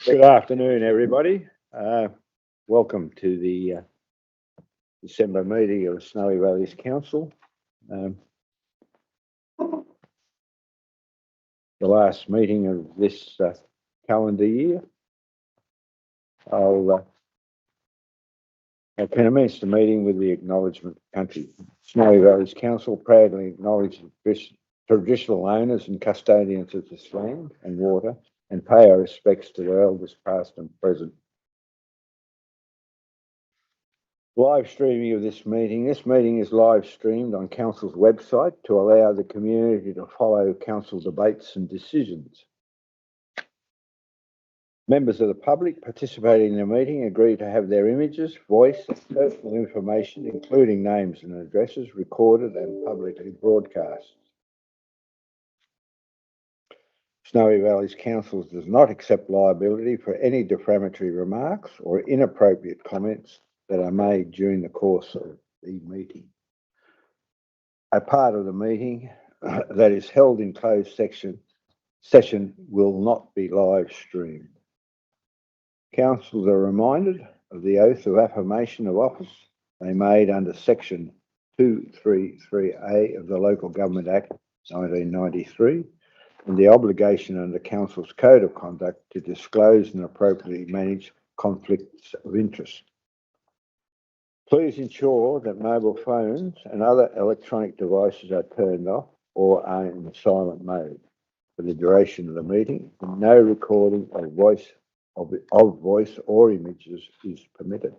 Good afternoon, everybody. Welcome to the December meeting of the Snowy Valleys Council. The last meeting of this calendar year. I'll commence the meeting with the acknowledgement of country. Snowy Valleys Council proudly acknowledge the traditional owners and custodians of this land and water, and pay our respects to the elders past and present. Live streaming of this meeting. This meeting is live streamed on Council's website to allow the community to follow Council debates and decisions. Members of the public participating in the meeting agree to have their images, voice, and personal information, including names and addresses, recorded and publicly broadcast. Snowy Valleys Council does not accept liability for any defamatory remarks or inappropriate comments that are made during the course of the meeting. A part of the meeting that is held in closed session will not be live streamed. Councillors are reminded of the oath of affirmation of office they made under section 233A of the Local Government Act 1993 and the obligation under Council's Code of Conduct to disclose and appropriately manage conflicts of interest. Please ensure that mobile phones and other electronic devices are turned off or are in silent mode for the duration of the meeting, and no recording of voice or images is permitted.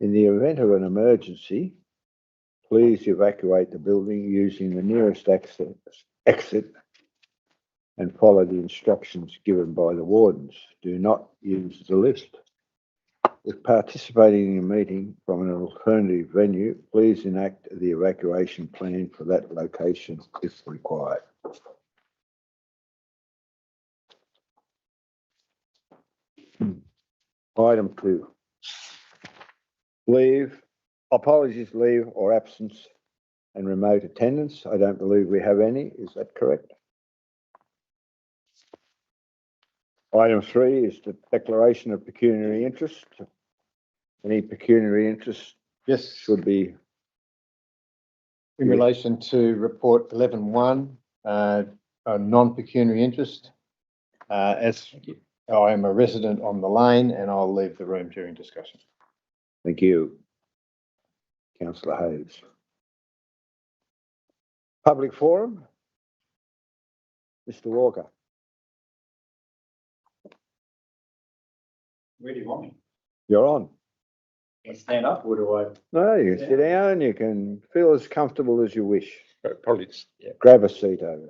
In the event of an emergency, please evacuate the building using the nearest exit and follow the instructions given by the wardens. Do not use the lift. If participating in a meeting from an alternative venue, please enact the evacuation plan for that location if required. Item 2. Leave, apologies, leave or absence and remote attendance. I don't believe we have any. Is that correct? Item 3 is the declaration of pecuniary interest. Any pecuniary interest? Yes. Should be. In relation to report 11.1, a non-pecuniary interest. As I am a resident on the lane and I'll leave the room during discussion. Thank you. Councillor Hayes. Public forum. Mr. Walker. Where do you want me? You're on. Can I stand up or do I? No, you can sit down. You can feel as comfortable as you wish. Probably, yeah. Grab a seat over.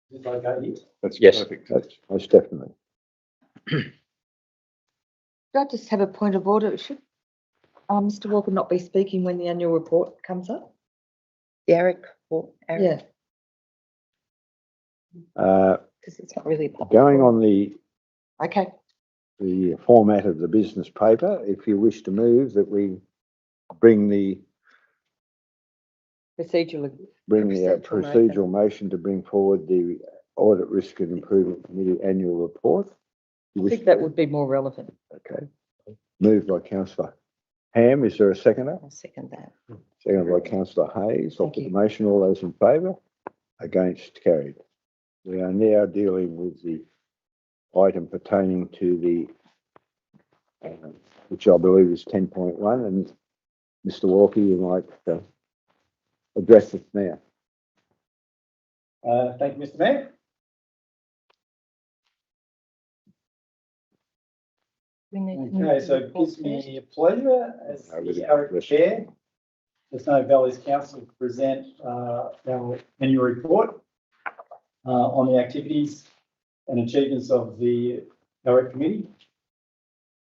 Is it okay here? That's Yes. perfect. That's most definitely. Could I just have a point of order? Should Mr. Walker not be speaking when the annual report comes up? Eric or Eric? Yeah, because it's not really public. Going on the Okay. format of the business paper, if you wish to move that we bring the procedural motion to bring forward the Audit Risk and Improvement Committee annual report. I think that would be more relevant. Okay. Moved by Councillor Ham. Is there a seconder? I'll second that. Seconded by Councillor Hayes. I'll Thank put the you. motion. All those in favour? Against? Carried. We are now dealing with the item pertaining to the, which I believe is 10.1, and Mr. Walker, you might address it now. Thank you, Mr. Mayor. We need to Okay, so it gives me a pleasure as the current chair, the Snowy Valleys Council, to present our annual report on the activities and achievements of the Direct Committee.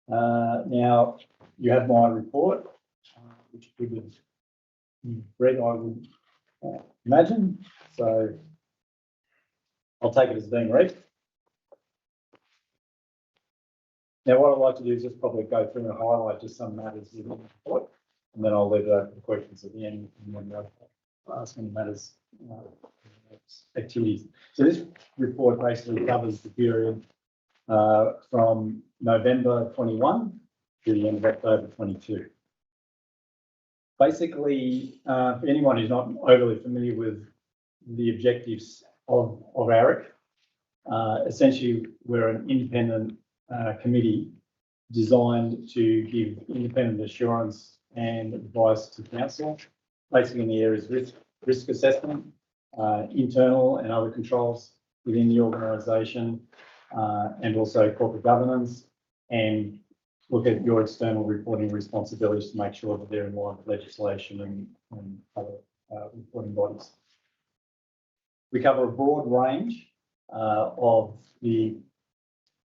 Now, you have my report, which you would read, I would imagine. So I'll take it as being read. Now, what I'd like to do is just probably go through and highlight just some matters within the report, and then I'll leave it open for questions at the end. And then some of the matters, activities. So this report basically covers the period from November 21 to the end of October 22. Basically, for anyone who's not overly familiar with the objectives of ARIC, essentially we're an independent committee designed to give independent assurance and advice to council, basically in the areas of risk assessment, internal and other controls within the organisation, and also corporate governance, and look at your external reporting responsibilities to make sure that they're in line with legislation and other reporting bodies. We cover a broad range of the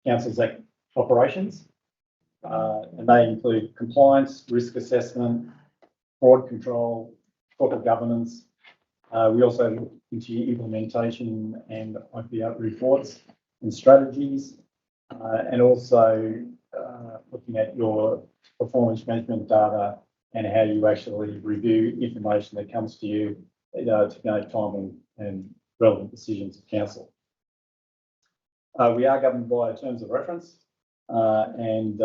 council's operations, and they include compliance, risk assessment, fraud control, corporate governance. We also look into implementation and IPR reports and strategies, and also looking at your performance management data and how you actually review information that comes to you to make timely and relevant decisions of council. We are governed by terms of reference, and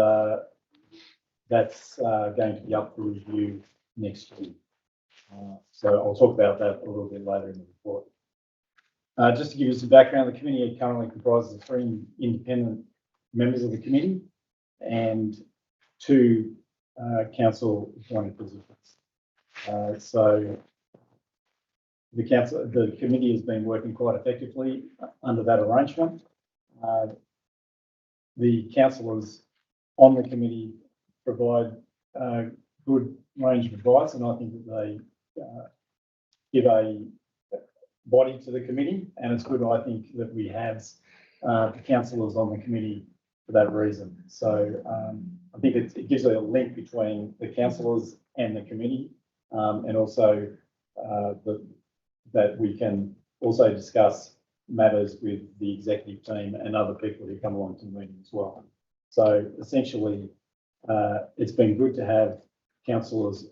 that's going to be up for review next year. So I'll talk about that a little bit later in the report. Just to give you some background, the committee currently comprises of 3 independent members of the committee and 2 council appointed positions. So the committee has been working quite effectively under that arrangement. The councillors on the committee provide a good range of advice, and I think that they give a body to the committee, and it's good, I think, that we have the councillors on the committee for that reason. So I think it gives a link between the councillors and the committee, and also that we can also discuss matters with the executive team and other people who come along to the meeting as well. So essentially, it's been good to have councillors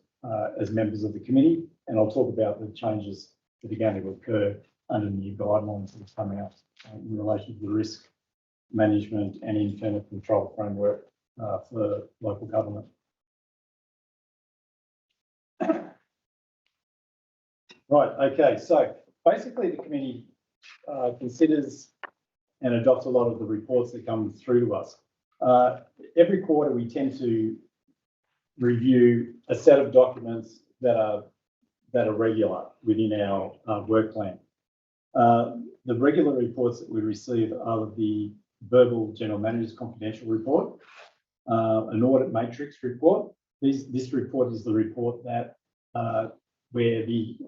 as members of the committee, and I'll talk about the changes that are going to occur under the new guidelines that have come out in relation to the risk management and internal control framework for local government. Right, okay, so basically the committee considers and adopts a lot of the reports that come through to us. Every quarter we tend to review a set of documents that are regular within our work plan. The regular reports that we receive are the verbal general manager's confidential report, an audit matrix report. This report is the report that where the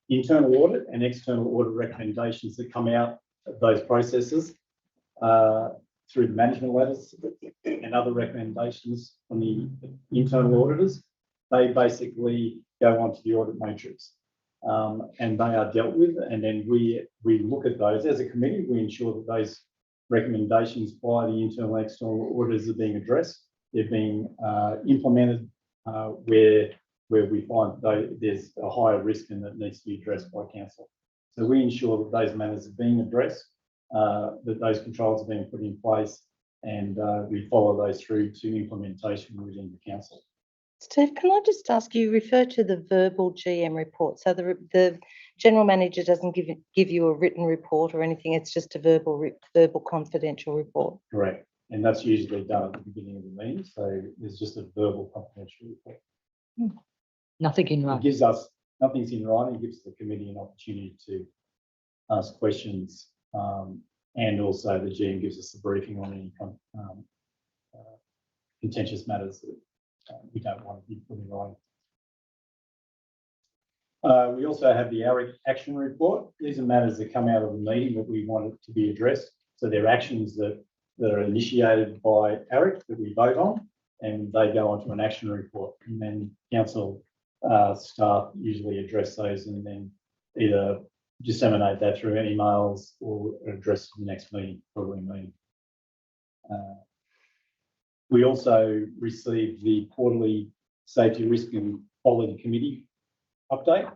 internal audit and external audit recommendations that come out of those processes through the management letters and other recommendations from the internal auditors, they basically go onto the audit matrix, and they are dealt with, and then we look at those as a committee. We ensure that those recommendations by the internal and external auditors are being addressed. They're being implemented where we find there's a higher risk and that needs to be addressed by council. So we ensure that those matters are being addressed, that those controls are being put in place, and we follow those through to implementation within the council. Steve, can I just ask you, refer to the verbal GM report? So the general manager doesn't give you a written report or anything, it's just a verbal confidential report. Correct. And that's usually done at the beginning of the meeting. So there's just a verbal confidential report. Nothing in It writing. gives us, nothing's in writing, it gives the committee an opportunity to ask questions, and also the GM gives us a briefing on any contentious matters that we don't want to be put in writing. We also have the ARIC action report. These are matters that come out of the meeting that we want to be addressed. So they're actions that are initiated by ARIC that we vote on, and they go onto an action report, and then council staff usually address those and then either disseminate that through emails or address the next meeting, quarterly meeting. We also receive the quarterly safety, risk and quality committee update.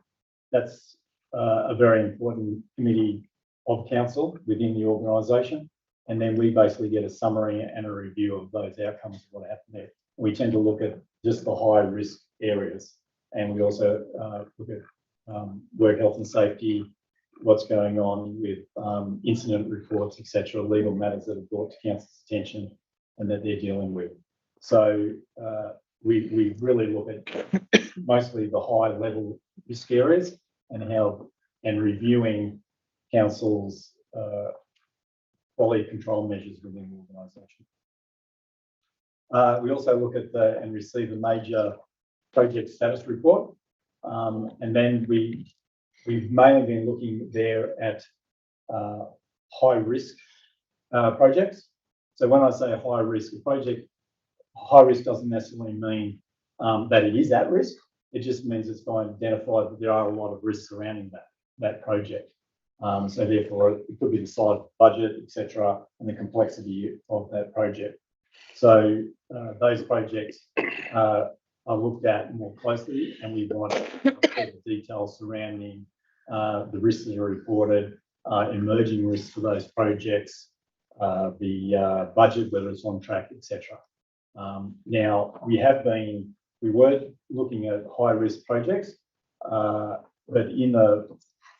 that's a very important committee of council within the organisation. And then we basically get a summary and a review of those outcomes of what happened there. We tend to look at just the high risk areas, and we also look at work health and safety, what's going on with incident reports, etc., legal matters that are brought to council's attention and that they're dealing with. So we really look at mostly the high level risk areas and reviewing council's quality control measures within the organisation. We also look at and receive a major project status report, and then we've mainly been looking there at high risk projects. So when I say high risk project, high risk doesn't necessarily mean that it is at risk. It just means it's been identified that there are a lot of risks surrounding that project. So therefore, it could be the size of the budget, etc., and the complexity of that project. So those projects are looked at more closely, and we want the details surrounding the risks that are reported, emerging risks for those projects, the budget, whether it's on track, etc. Now, we were looking at high risk projects, but in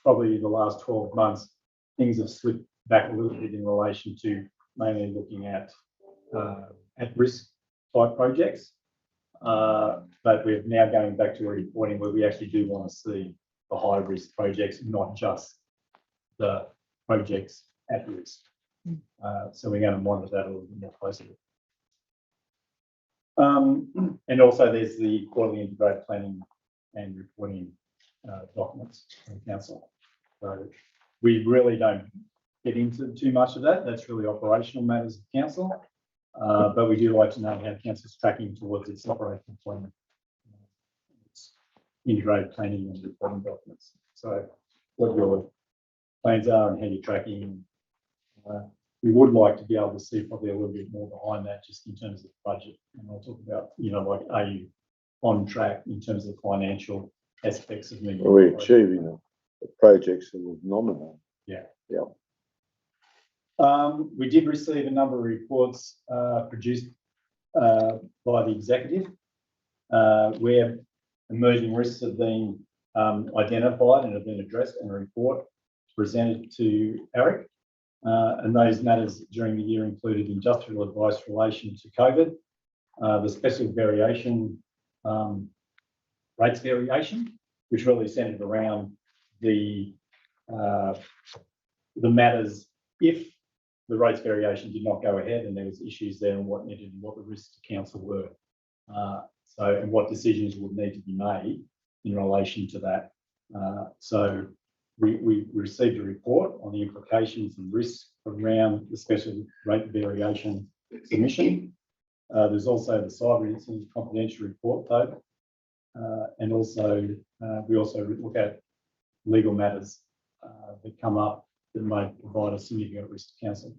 probably the last 12 months, things have slipped back a little bit in relation to mainly looking at risk type projects. But we're now going back to a reporting where we actually do want to see the high risk projects, not just the projects at risk. So we're going to monitor that a little bit more closely. And also there's the quarterly integrated planning and reporting documents from council. So we really don't get into too much of that. That's really operational matters of council. But we do like to know how council's tracking towards its operational plan, its integrated planning and reporting documents. So what your plans are and how you're tracking. We would like to be able to see probably a little bit more behind that, just in terms of budget. And I'll talk about, like, are you on track in terms of financial aspects of meeting? Are we achieving the projects that we've nominated? Yeah. Yeah. We did receive a number of reports produced by the executive where emerging risks have been identified and have been addressed, and a report presented to Eric. And those matters during the year included industrial advice relation to COVID, the special variation, rates variation, which really centred around the matters if the rates variation did not go ahead and there was issues there, and what the risks to council were. And what decisions would need to be made in relation to that. So we received a report on the implications and risks around the special rate variation submission. There's also the cyber incident confidential report, though. And also, we also look at legal matters that come up that may provide a significant risk to council.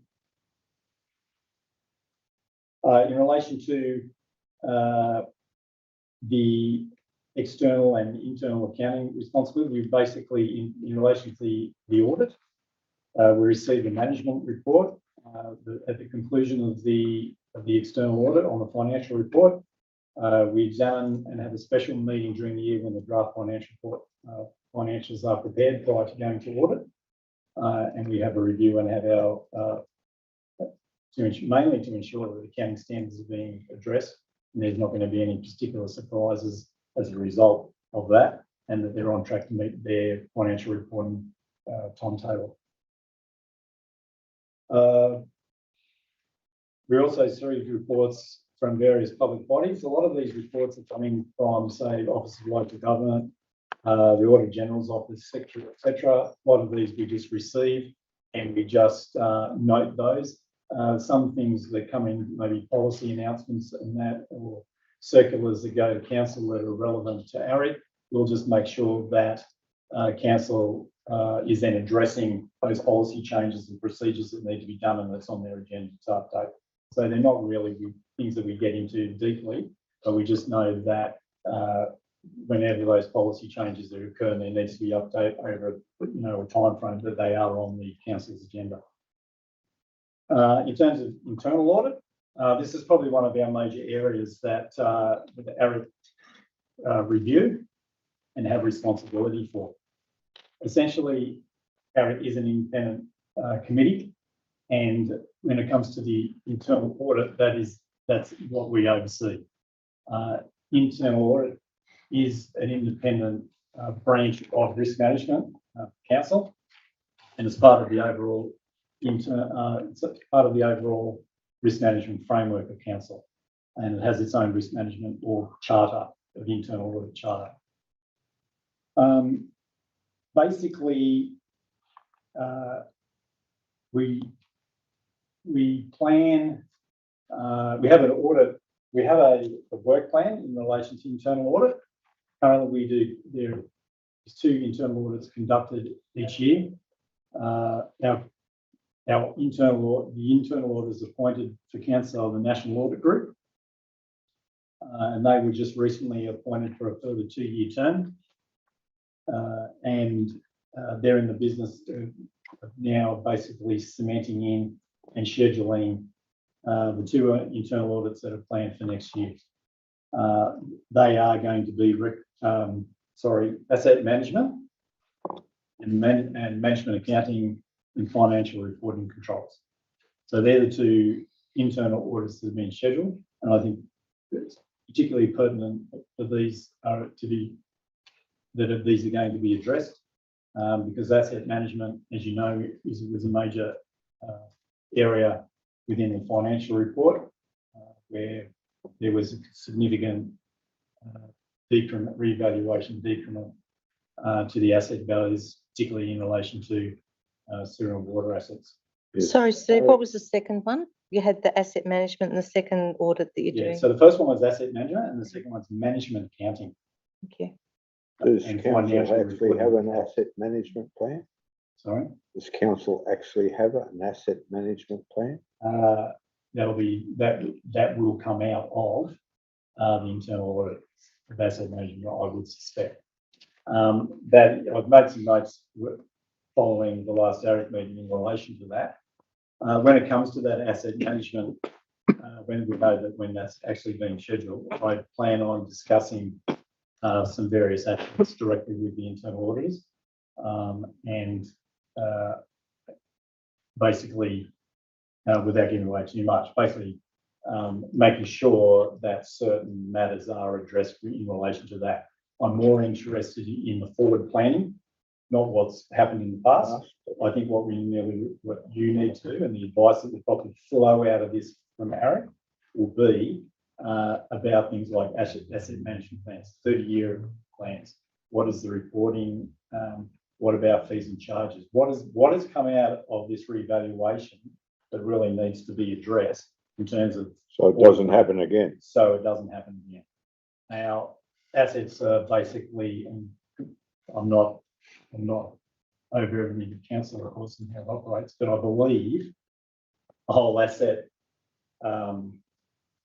In relation to the external and internal accounting responsibility, we basically, in relation to the audit, we received a management report at the conclusion of the external audit on the financial report. We examine and have a special meeting during the year when the draft financials are prepared prior to going to audit. And we have a review and have our, mainly to ensure that the accounting standards are being addressed, and there's not going to be any particular surprises as a result of that, and that they're on track to meet their financial reporting timetable. We also received reports from various public bodies. A lot of these reports are coming from, say, the Office of Local Government, the Auditor General's Office, etc. A lot of these we just receive and we just note those. Some things that come in, maybe policy announcements and that, or circulars that go to council that are relevant to ARIC, we'll just make sure that council is then addressing those policy changes and procedures that need to be done, and that's on their agenda to update. So they're not really things that we get into deeply, but we just know that whenever those policy changes that occur, there needs to be update over, a timeframe that they are on the council's agenda. In terms of internal audit, this is probably one of our major areas that ARIC review and have responsibility for. Essentially, ARIC is an independent committee, and when it comes to the internal audit, that's what we oversee. Internal audit is an independent branch of risk management council, and it's part of the overall risk management framework of council, and it has its own risk management or charter of internal audit charter. Basically, we plan. We have an audit. We have a work plan in relation to internal audit. Currently, there is 2 internal audits conducted each year. The internal auditors appointed for council are the National Audit Group, and they were just recently appointed for a further 2-year term, and they're in the business of now basically cementing in and scheduling the 2 internal audits that are planned for next year. They are going to be asset management and management accounting and financial reporting controls. So they're the 2 internal audits that have been scheduled, and I think it's particularly pertinent for these these are going to be addressed, because asset management, as you know, was a major area within the financial report, where there was a significant revaluation decrement to the asset values, particularly in relation to sewer and water assets. Yes. Sorry, Steve, what was the second one? You had the asset management and the second audit that you're doing. So the first one was asset management, and the second one's management accounting. Okay. Does And council financial actually reporting. have an asset management plan? Sorry, Does council actually have an asset management plan? that will come out of the internal audit of asset management, I would suspect. That I've made some notes following the last ARIC meeting in relation to that. When it comes to that asset management, when that's actually being scheduled, I plan on discussing some various actions directly with the internal auditors, and basically, without giving away too much, basically making sure that certain matters are addressed in relation to that. I'm more interested in the forward planning, not what's happened in the past. I think what you need to do, and the advice that will probably flow out of this from ARIC, will be about things like asset management plans, 30-year plans. What is the reporting? What about fees and charges? What has come out of this revaluation that really needs to be addressed in terms of, So it doesn't happen again. so it doesn't happen again. Now, assets are basically, and I'm not over everything the council, of course, and how it operates, but I believe the whole asset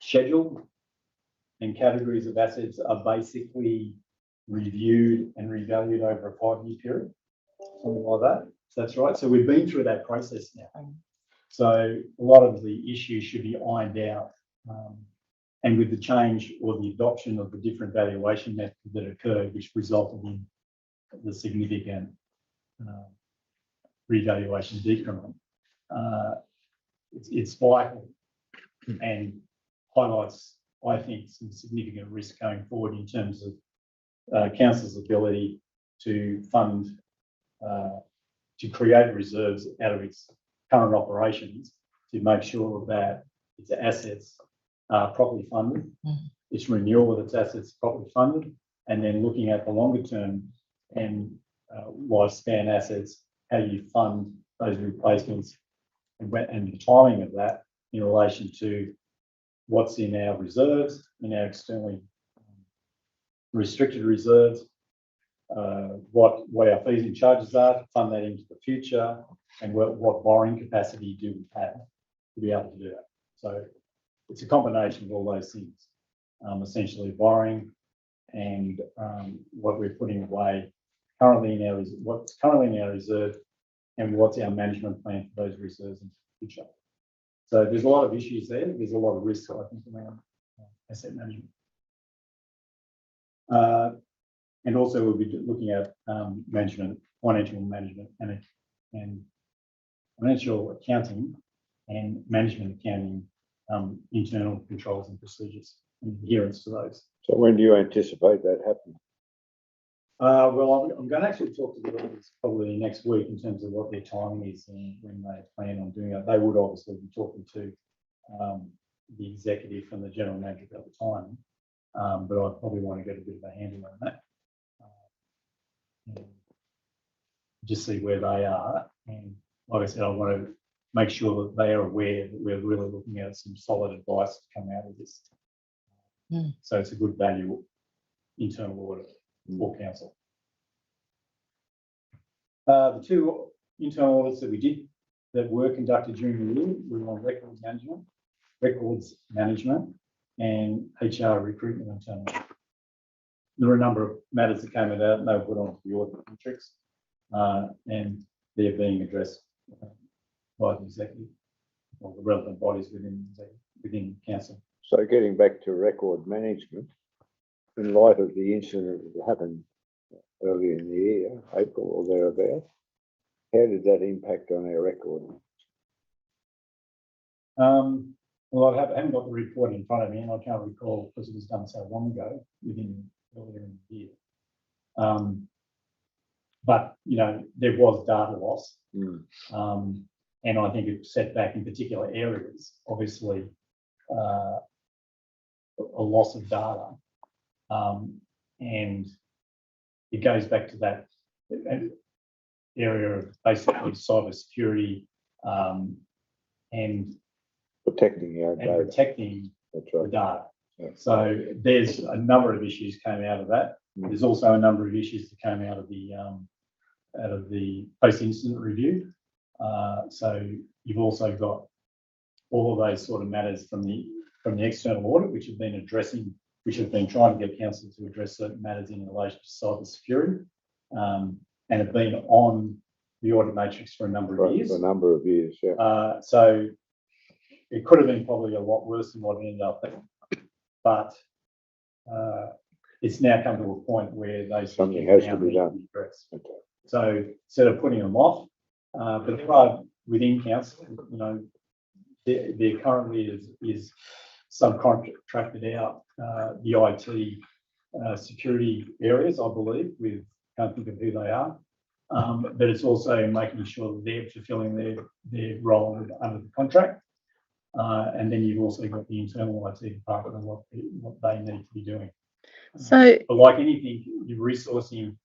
schedule and categories of assets are basically reviewed and revalued over a 5-year period, something like that. So that's right. So we've been through that process now. So a lot of the issues should be ironed out. And with the change or the adoption of the different valuation methods that occurred, which resulted in the significant revaluation decrement, it's vital and highlights, I think, some significant risk going forward in terms of council's ability to fund, to create reserves out of its current operations, to make sure that its assets are properly funded, its renewal of its assets properly funded, and then looking at the longer term and lifespan assets, how you fund those replacements and the timing of that in relation to what's in our reserves, in our externally restricted reserves, what our fees and charges are to fund that into the future, and what borrowing capacity do we have to be able to do that. So it's a combination of all those things, essentially borrowing, and what we're putting away currently in our, what's currently in our reserve, and what's our management plan for those reserves in the future. So there's a lot of issues there. There's a lot of risk, I think, around asset management. And also we'll be looking at management, financial management, and financial accounting and management accounting, internal controls and procedures and adherence to those. So when do you anticipate that happening? Well, I'm going to actually talk to the auditors probably next week in terms of what their timing is and when they plan on doing it. They would obviously be talking to the executive and the general manager at the time, but I probably want to get a bit of a handle on that. And just see where they are. And like I said, I want to make sure that they are aware that we're really looking at some solid advice to come out of this. So it's a good value internal audit for council. The two internal audits that we did that were conducted during the year were on records management and HR recruitment and turnover. There were a number of matters that came out and they were put onto the audit matrix, and they're being addressed by the executive or the relevant bodies within council. So getting back to record management, in light of the incident that happened earlier in the year, April or thereabouts, how did that impact on our record? Well, I haven't got the report in front of me, and I can't recall because it was done so long ago, earlier in the year. But you know, there was data loss, and I think it set back in particular areas. Obviously, a loss of data, and it goes back to that area of basically cyber security and protecting our data. Protecting That's right. the data. Yeah. So there's a number of issues came out of that. There's also a number of issues that came out of the post-incident review. So you've also got all of those sort of matters from the external audit, which have been trying to get council to address certain matters in relation to cyber security, and have been on the audit matrix for a number of years. For a number of years, yeah. So it could have been probably a lot worse than what it ended up being, but it's now come to a point where Something has to be done. Okay. So instead of putting them off, but there are within council, you know, there currently is subcontracted out the IT security areas, I believe, can't think of who they are, but it's also making sure that they're fulfilling their role under the contract. And then you've also got the internal IT department and what they need to be doing. So, but like anything, your resourcing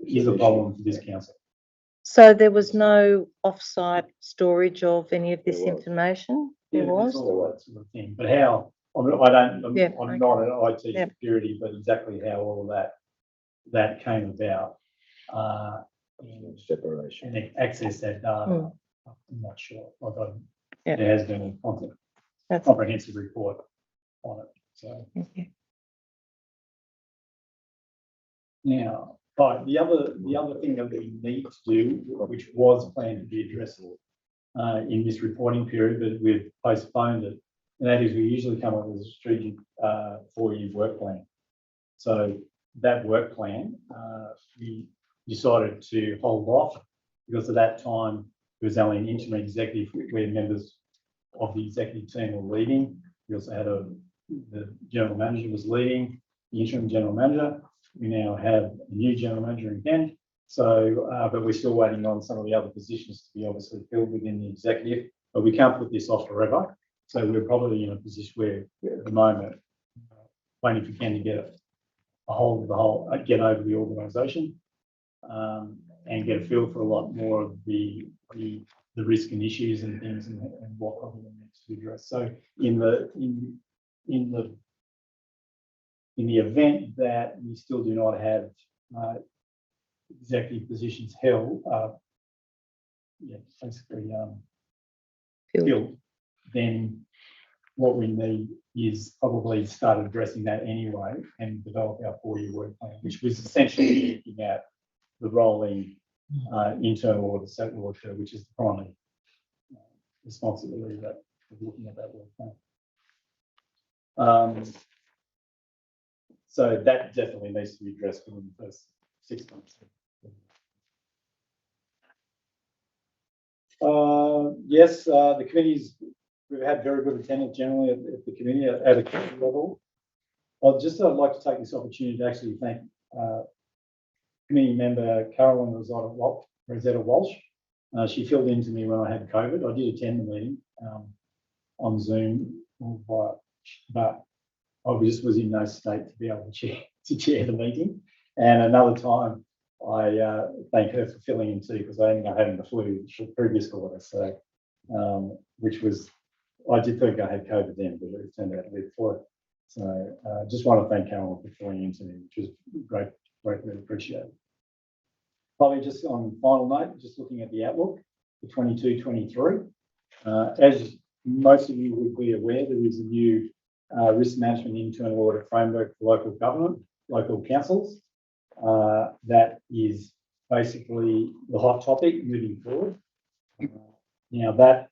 is a problem for this council. So there was no off-site storage of any of this information? There was? All that sort of thing. But how? I'm not an IT security, but exactly how all of that came about. Separation. And access that data. I'm not sure. There has been a comprehensive report on it. So now, but the other thing that we need to do, which was planned to be addressed in this reporting period, but we've postponed it, and that is we usually come up with a strategic 4-year work plan. So that work plan, we decided to hold off because at that time there was only an interim executive where members of the executive team were leaving. We also had the general manager was leaving, the interim general manager. We now have a new general manager again. So, but we're still waiting on some of the other positions to be obviously filled within the executive, but we can't put this off forever. So we're probably in a position where at the moment, waiting for Ken to get a hold of get over the organisation, and get a feel for a lot more of the risk and issues and things and what probably needs to be addressed. So in the event that we still do not have executive positions held, basically filled, then what we need is probably start addressing that anyway and develop our 4-year work plan, which was essentially looking at the rolling internal audit, state auditor, which is the primary responsibility of looking at that work plan. So that definitely needs to be addressed within the first 6 months. Yes, the committees, we've had very good attendance generally at the committee at a committee level. I'd like to take this opportunity to actually thank committee member Carolyn Rosetta Walsh. She filled in to me when I had COVID. I did attend the meeting on Zoom, but I just was in no state to be able to chair the meeting. And another time, I thank her for filling in too, because I ended up having the flu the previous quarter. So, which was, I did think I had COVID then, but it turned out to be the flu. So, just want to thank Carolyn for filling in to me, which was greatly appreciated. Probably just on final note, just looking at the outlook for 22-23. As most of you would be aware, there is a new risk management internal audit framework for local government, local councils. That is basically the hot topic moving forward. Now that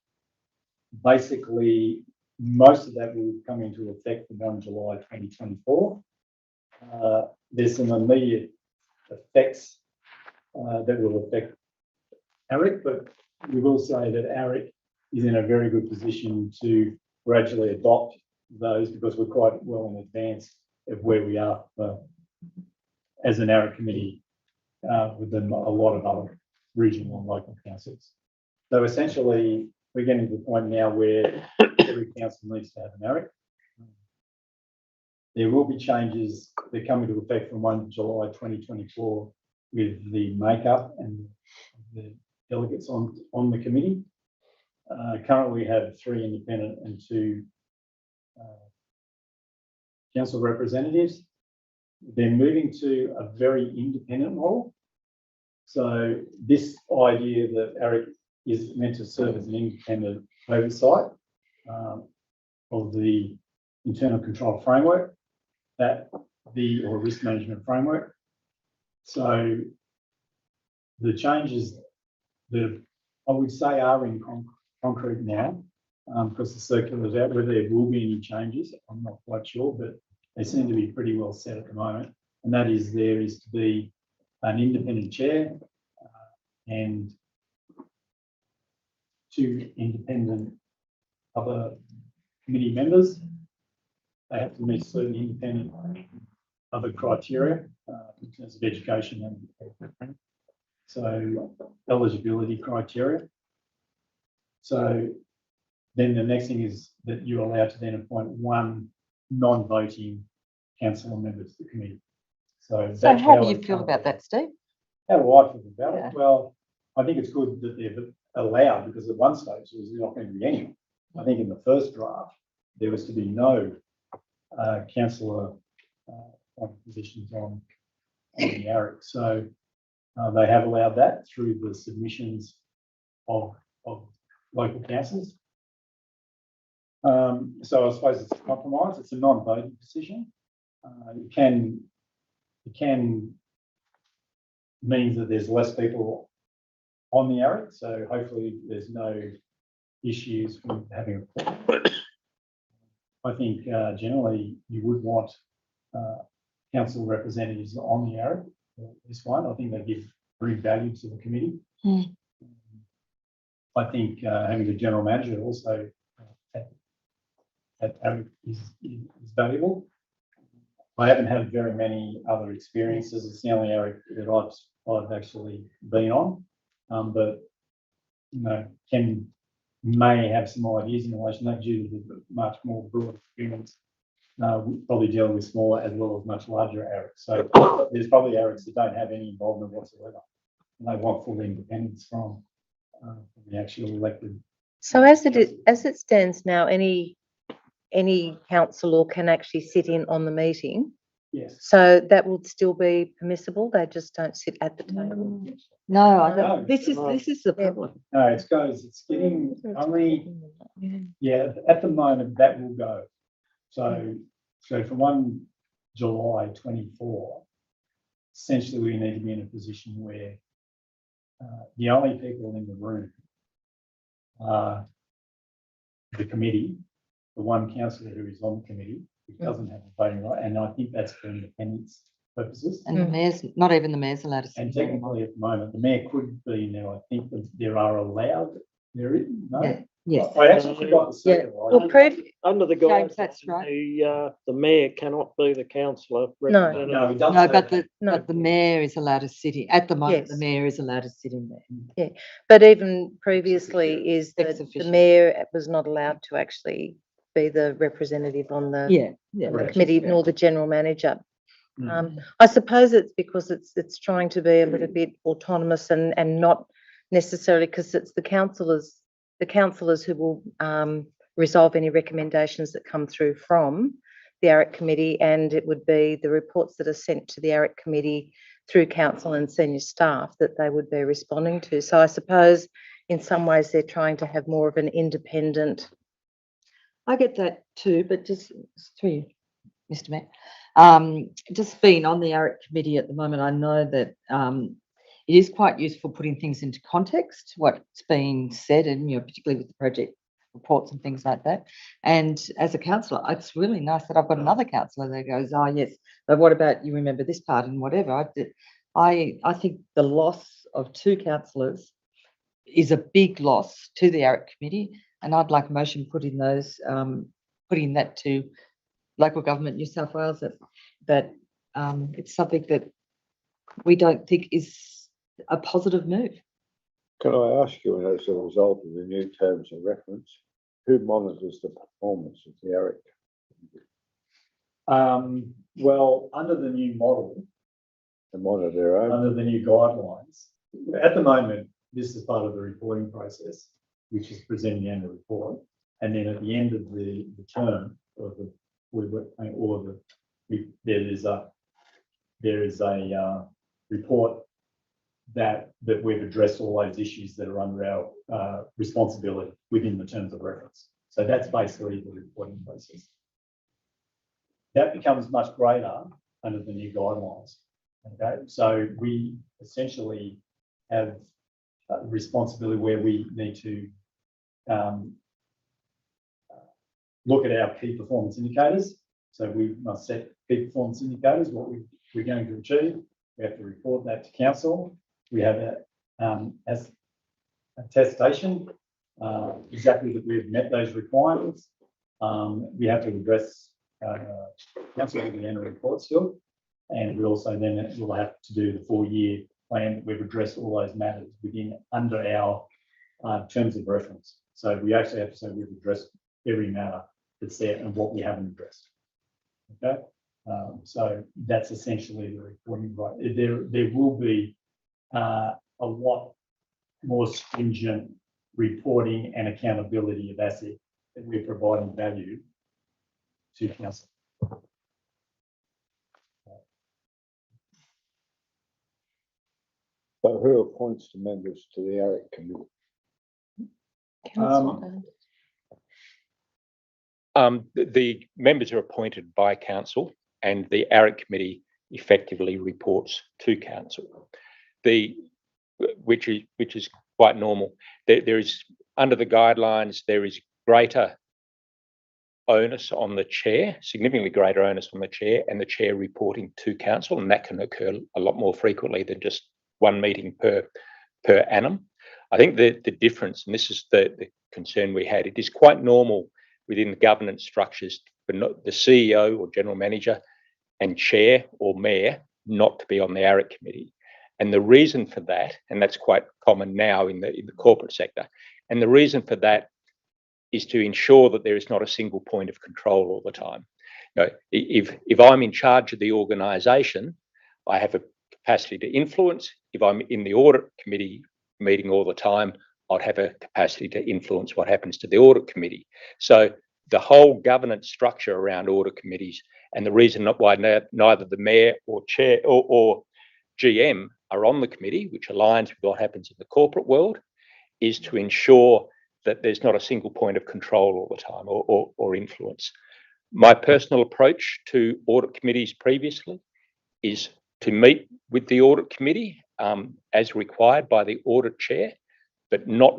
basically most of that will come into effect from 1 July 2024. There's some immediate effects that will affect ARIC, but we will say that ARIC is in a very good position to gradually adopt those because we're quite well in advance of where we are as an ARIC committee within a lot of other regional and local councils. So essentially, we're getting to the point now where every council needs to have an ARIC. There will be changes that come into effect from 1 July 2024 with the makeup and the delegates on the committee. Currently, we have 3 independent and 2 council representatives. They're moving to a very independent model. So this idea that ARIC is meant to serve as an independent oversight of the internal control framework, or risk management framework. So the changes that I would say are in concrete now, because the circular is out. Whether there will be any changes, I'm not quite sure, but they seem to be pretty well set at the moment. And that is there is to be an independent chair and 2 independent other committee members. They have to meet certain independent other criteria in terms of education and so eligibility criteria. So then the next thing is that you're allowed to then appoint 1 non-voting councillor member to the committee. So how do you feel about that, Steve? How do I feel about it? Well, I think it's good that they're allowed, because at one stage there was not going to be any. I think in the first draft there was to be no councillor positions on the ARIC. So they have allowed that through the submissions of local councils. So I suppose it's a compromise. It's a non-voting decision. It can mean that there's less people on the ARIC. So hopefully there's no issues with having a. I think generally you would want council representatives on the ARIC. This one, I think they bring value to the committee. I think having the general manager also at ARIC is valuable. I haven't had very many other experiences. It's the only ARIC that I've actually been on, but you know, Ken may have some ideas in relation to that due to the much more broad experience. Probably dealing with smaller as well as much larger ARICs. So there's probably ARICs that don't have any involvement whatsoever, and they want full independence from the actual elected. So as it stands now, any councillor can actually sit in on the meeting Yes. So that would still be permissible. They just don't sit at the table. No, I No. don't, this is the Yeah. problem. No, it's getting only, yeah, at the moment, that will go. So from 1 July 24, essentially we need to be in a position where the only people in the room are the committee, the one councillor who is on the committee, who doesn't have a voting right, and I think that's for independence purposes. And the mayor's, not even the mayor's allowed to sit. And there anymore. technically at the moment, the mayor could be in there. I think that there are allowed, there is, no? Yeah, yes. I actually forgot to say Yeah. that. Well, Under the James, guidelines, that's right. the mayor cannot be the councillor No, representative. it doesn't. No, say but that. but the mayor is allowed to sit in, at the moment, the Yes. mayor is allowed to sit in there. But even previously is Ex that the officio. mayor was not allowed to actually be the representative on the, Yeah, on the Correct. committee, nor the general manager. Mm. I suppose it's because it's trying to be a little bit autonomous and not necessarily because it's the councillors who will resolve any recommendations that come through from the ARIC committee, and it would be the reports that are sent to the ARIC committee through council and senior staff that they would be responding to. So I suppose in some ways they're trying to have more of an independent. I get that too, but just through you, Mr. Mayor. Just being on the ARIC committee at the moment, I know that it is quite useful putting things into context, what's being said, and particularly with the project reports and things like that. And as a councillor, it's really nice that I've got another councillor that goes, oh yes, but what about you remember this part and whatever. I think the loss of 2 councillors is a big loss to the ARIC committee, and I'd like a motion putting that to local government New South Wales that it's something that we don't think is a positive move. Can I ask you, as a result of the new terms of reference, who monitors the performance of the ARIC? Well, under the new model, They monitor their own. under the new guidelines, at the moment, this is part of the reporting process, which is presenting the annual report. And then at the end of the term, there is a report that we've addressed all those issues that are under our responsibility within the terms of reference. So that's basically the reporting process. That becomes much greater under the new guidelines. Okay, so we essentially have a responsibility where we need to look at our key performance indicators. So we must set key performance indicators, what we're going to achieve. We have to report that to council. We have a attestation, exactly that we've met those requirements. We have to address council with the annual report still. And we also then will have to do the 4-year plan that we've addressed all those matters under our terms of reference. So we actually have to say we've addressed every matter that's there and what we haven't addressed. Okay, so that's essentially the reporting. Right, there will be a lot more stringent reporting and accountability of asset that we're providing value to council. So who appoints the members to the ARIC committee? The members are appointed by council, and the ARIC committee effectively reports to council. Which is quite normal. There is, under the guidelines, there is greater onus on the chair, significantly greater onus on the chair, and the chair reporting to council, and that can occur a lot more frequently than just one meeting per annum. I think the difference, and this is the concern we had, it is quite normal within the governance structures for the CEO or general manager and chair or mayor not to be on the ARIC committee. And the reason for that, and that's quite common now in the corporate sector, and the reason for that is to ensure that there is not a single point of control all the time. If I'm in charge of the organisation, I have a capacity to influence. If I'm in the audit committee meeting all the time, I'd have a capacity to influence what happens to the audit committee. So the whole governance structure around audit committees, and the reason why neither the mayor or chair or GM are on the committee, which aligns with what happens in the corporate world, is to ensure that there's not a single point of control all the time or influence. My personal approach to audit committees previously is to meet with the audit committee as required by the audit chair, but not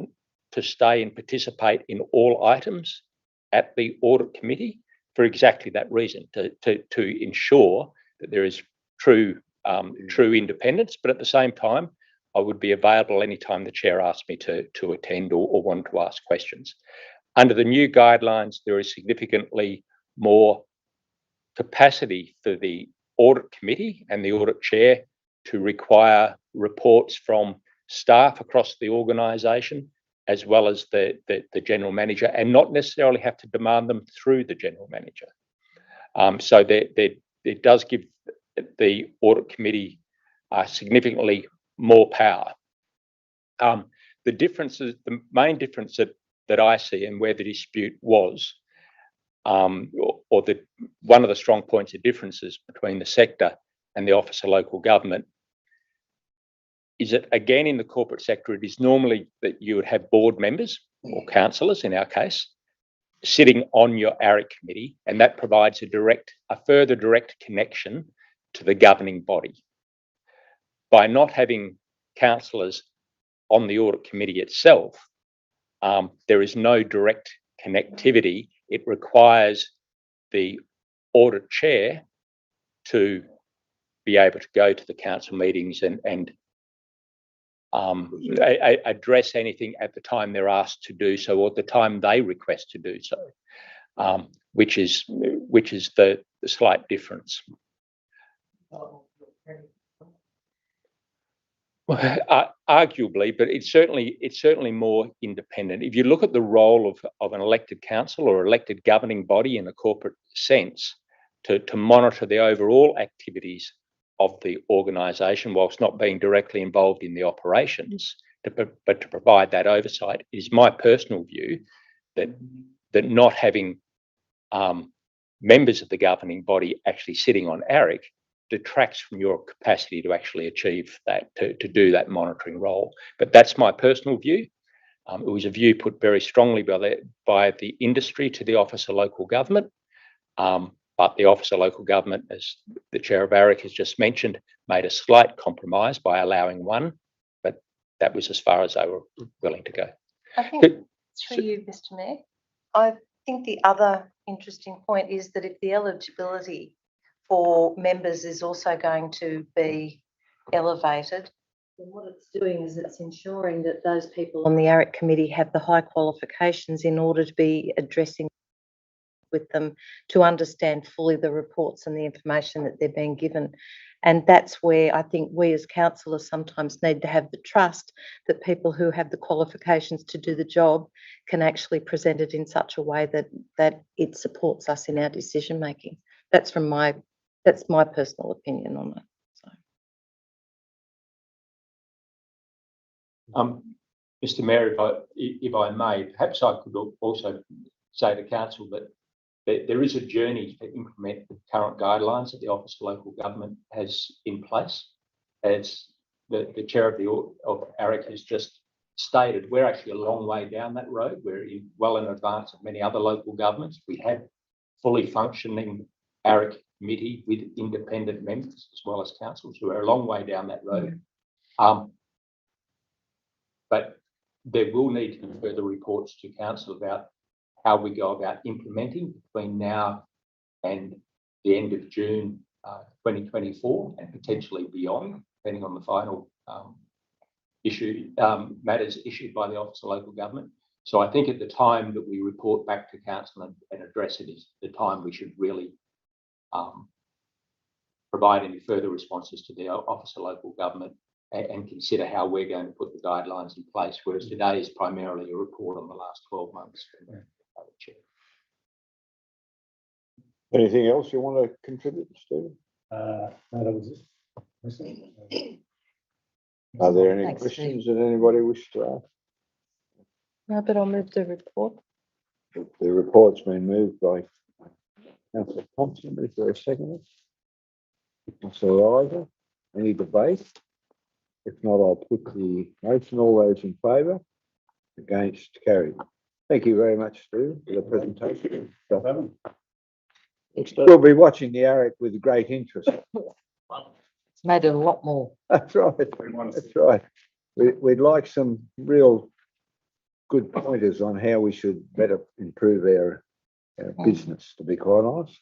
to stay and participate in all items at the audit committee for exactly that reason, to ensure that there is true independence, but at the same time, I would be available anytime the chair asked me to attend or wanted to ask questions. Under the new guidelines, there is significantly more capacity for the audit committee and the audit chair to require reports from staff across the organisation, as well as the general manager, and not necessarily have to demand them through the general manager. So it does give the audit committee significantly more power. The main difference that I see and where the dispute was, one of the strong points of differences between the sector and the Office of Local Government is that, again, in the corporate sector, it is normally that you would have board members or councillors, in our case, sitting on your ARIC committee, and that provides a further direct connection to the governing body. By not having councillors on the audit committee itself, there is no direct connectivity. It requires the audit chair to be able to go to the council meetings and address anything at the time they're asked to do so, or at the time they request to do so, which is the slight difference. Arguably, but it's certainly more independent. If you look at the role of an elected council or elected governing body in a corporate sense, to monitor the overall activities of the organisation, whilst not being directly involved in the operations, but to provide that oversight, is my personal view that not having members of the governing body actually sitting on ARIC detracts from your capacity to actually achieve that, to do that monitoring role. But that's my personal view. It was a view put very strongly by the industry to the Office of Local Government. But the Office of Local Government, as the Chair of ARIC has just mentioned, made a slight compromise by allowing one, but that was as far as they were willing to go. I think, through you, Mr. Mayor, I think the other interesting point is that if the eligibility for members is also going to be elevated, then what it's doing is it's ensuring that those people on the ARIC committee have the high qualifications in order to be addressing with them, to understand fully the reports and the information that they're being given. And that's where I think we as councillors sometimes need to have the trust that people who have the qualifications to do the job can actually present it in such a way that it supports us in our decision making. That's my personal opinion on it. So. Mr. Mayor, if I may, perhaps I could also say to council that there is a journey to implement the current guidelines that the Office of Local Government has in place. As the chair of ARIC has just stated, we're actually a long way down that road. We're well in advance of many other local governments. We have fully functioning ARIC committee with independent members as well as councils, who are a long way down that road. But there will need to be further reports to council about how we go about implementing between now and the end of June 2024, and potentially beyond, depending on the final matters issued by the Office of Local Government. So I think at the time that we report back to council and address it is the time we should really provide any further responses to the Office of Local Government and consider how we're going to put the guidelines in place, whereas today is primarily a report on the last 12 months. Anything else you want to contribute, Stephen? No, that was it. Are there any Thanks, questions that anybody wishes to ask? No, but I'll move the report. The report's been moved by Councillor Thompson. Is there a second? Councillor Ivor, any debate? If not, I'll put the motion. All those in favour? Against? Carried. Thank you very much, Steve, for the presentation. We'll be watching the ARIC with great interest. It's made it a lot more. That's right. That's right. We'd like some real good pointers on how we should better improve our business, to be quite honest.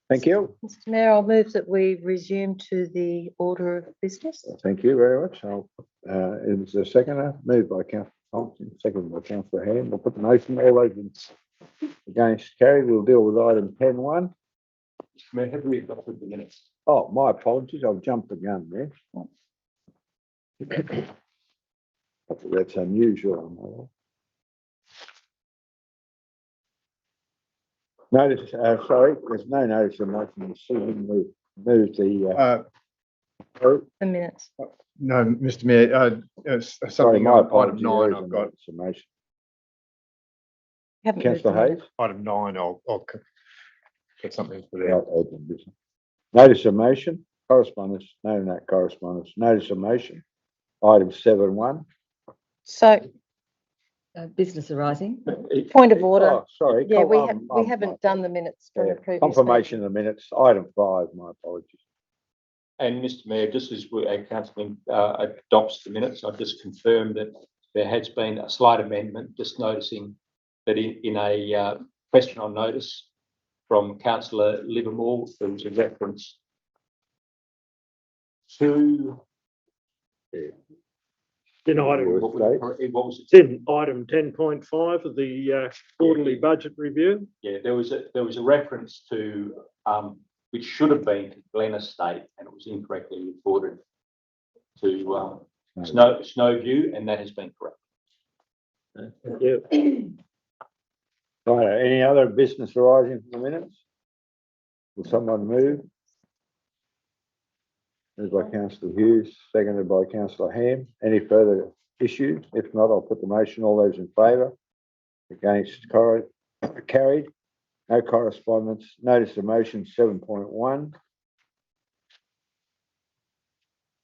Thank you. Mr Mayor, I'll move that we resume to the order of business. Thank you very much. Is there a seconder? Moved by Councillor Thompson, seconded by Councillor Hand. We'll put the motion. All those against? Carried. We'll deal with item 10.1. May I have we adopted the minutes? Oh, my apologies. I've jumped the gun there. That's unusual. Notice, sorry, there's no notice of motion. We moved the, The minutes. No, Mr Mayor, sorry, something my on apologies. item 9 There is I've a got. notice of motion. Haven't moved Councillor the Hayes? minutes. Item 9, I'll get something for Yeah, that. open business. Notice of motion, correspondence, no correspondence, notice of motion, item 7.1. So, Business arising. point of order. Oh, sorry. Yeah, we haven't done the minutes from the previous. Confirmation of the minutes, item 5, my apologies. And Mr Mayor, just as our council adopts the minutes, I've just confirmed that there has been a slight amendment, just noticing that in a question on notice from Councillor Livermore, there was a reference to In item, what was it's in item 10.5 of the quarterly budget review. Yeah, there was a reference to which should have been to Glen Estate, and it was incorrectly reported to Snowview, and that has been corrected. Thank you. Right, any other business arising from the minutes? Will someone move? Moved by Councillor Hughes, seconded by Councillor Ham. Any further issues? If not, I'll put the motion. All those in favour? Against? Carried. No correspondence. Notice of motion 7.1.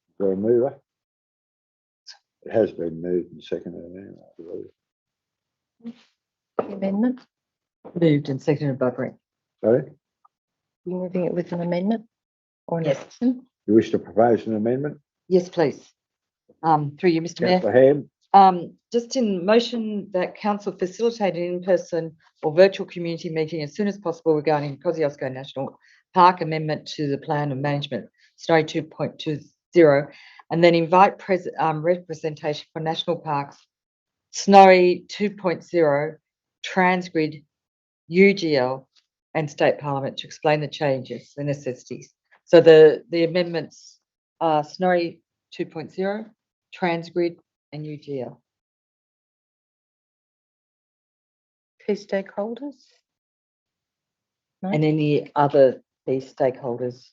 Is there a mover? It has been moved and seconded now, I believe. Amendment. Moved and seconded by Brent. Sorry, You moving it with an amendment or an Yes. addition? you wish to propose an amendment? Yes, please. Through you, Mr Mayor. Councillor Ham, Just in motion that council facilitate an in-person or virtual community meeting as soon as possible regarding Kosciuszko National Park amendment to the plan of management, Snowy 2.20, and then invite representation for national parks, Snowy 2.0, Transgrid, UGL, and State Parliament to explain the changes, the necessities. So the amendments are Snowy 2.0, Transgrid, and UGL. Key stakeholders? No? And any other key stakeholders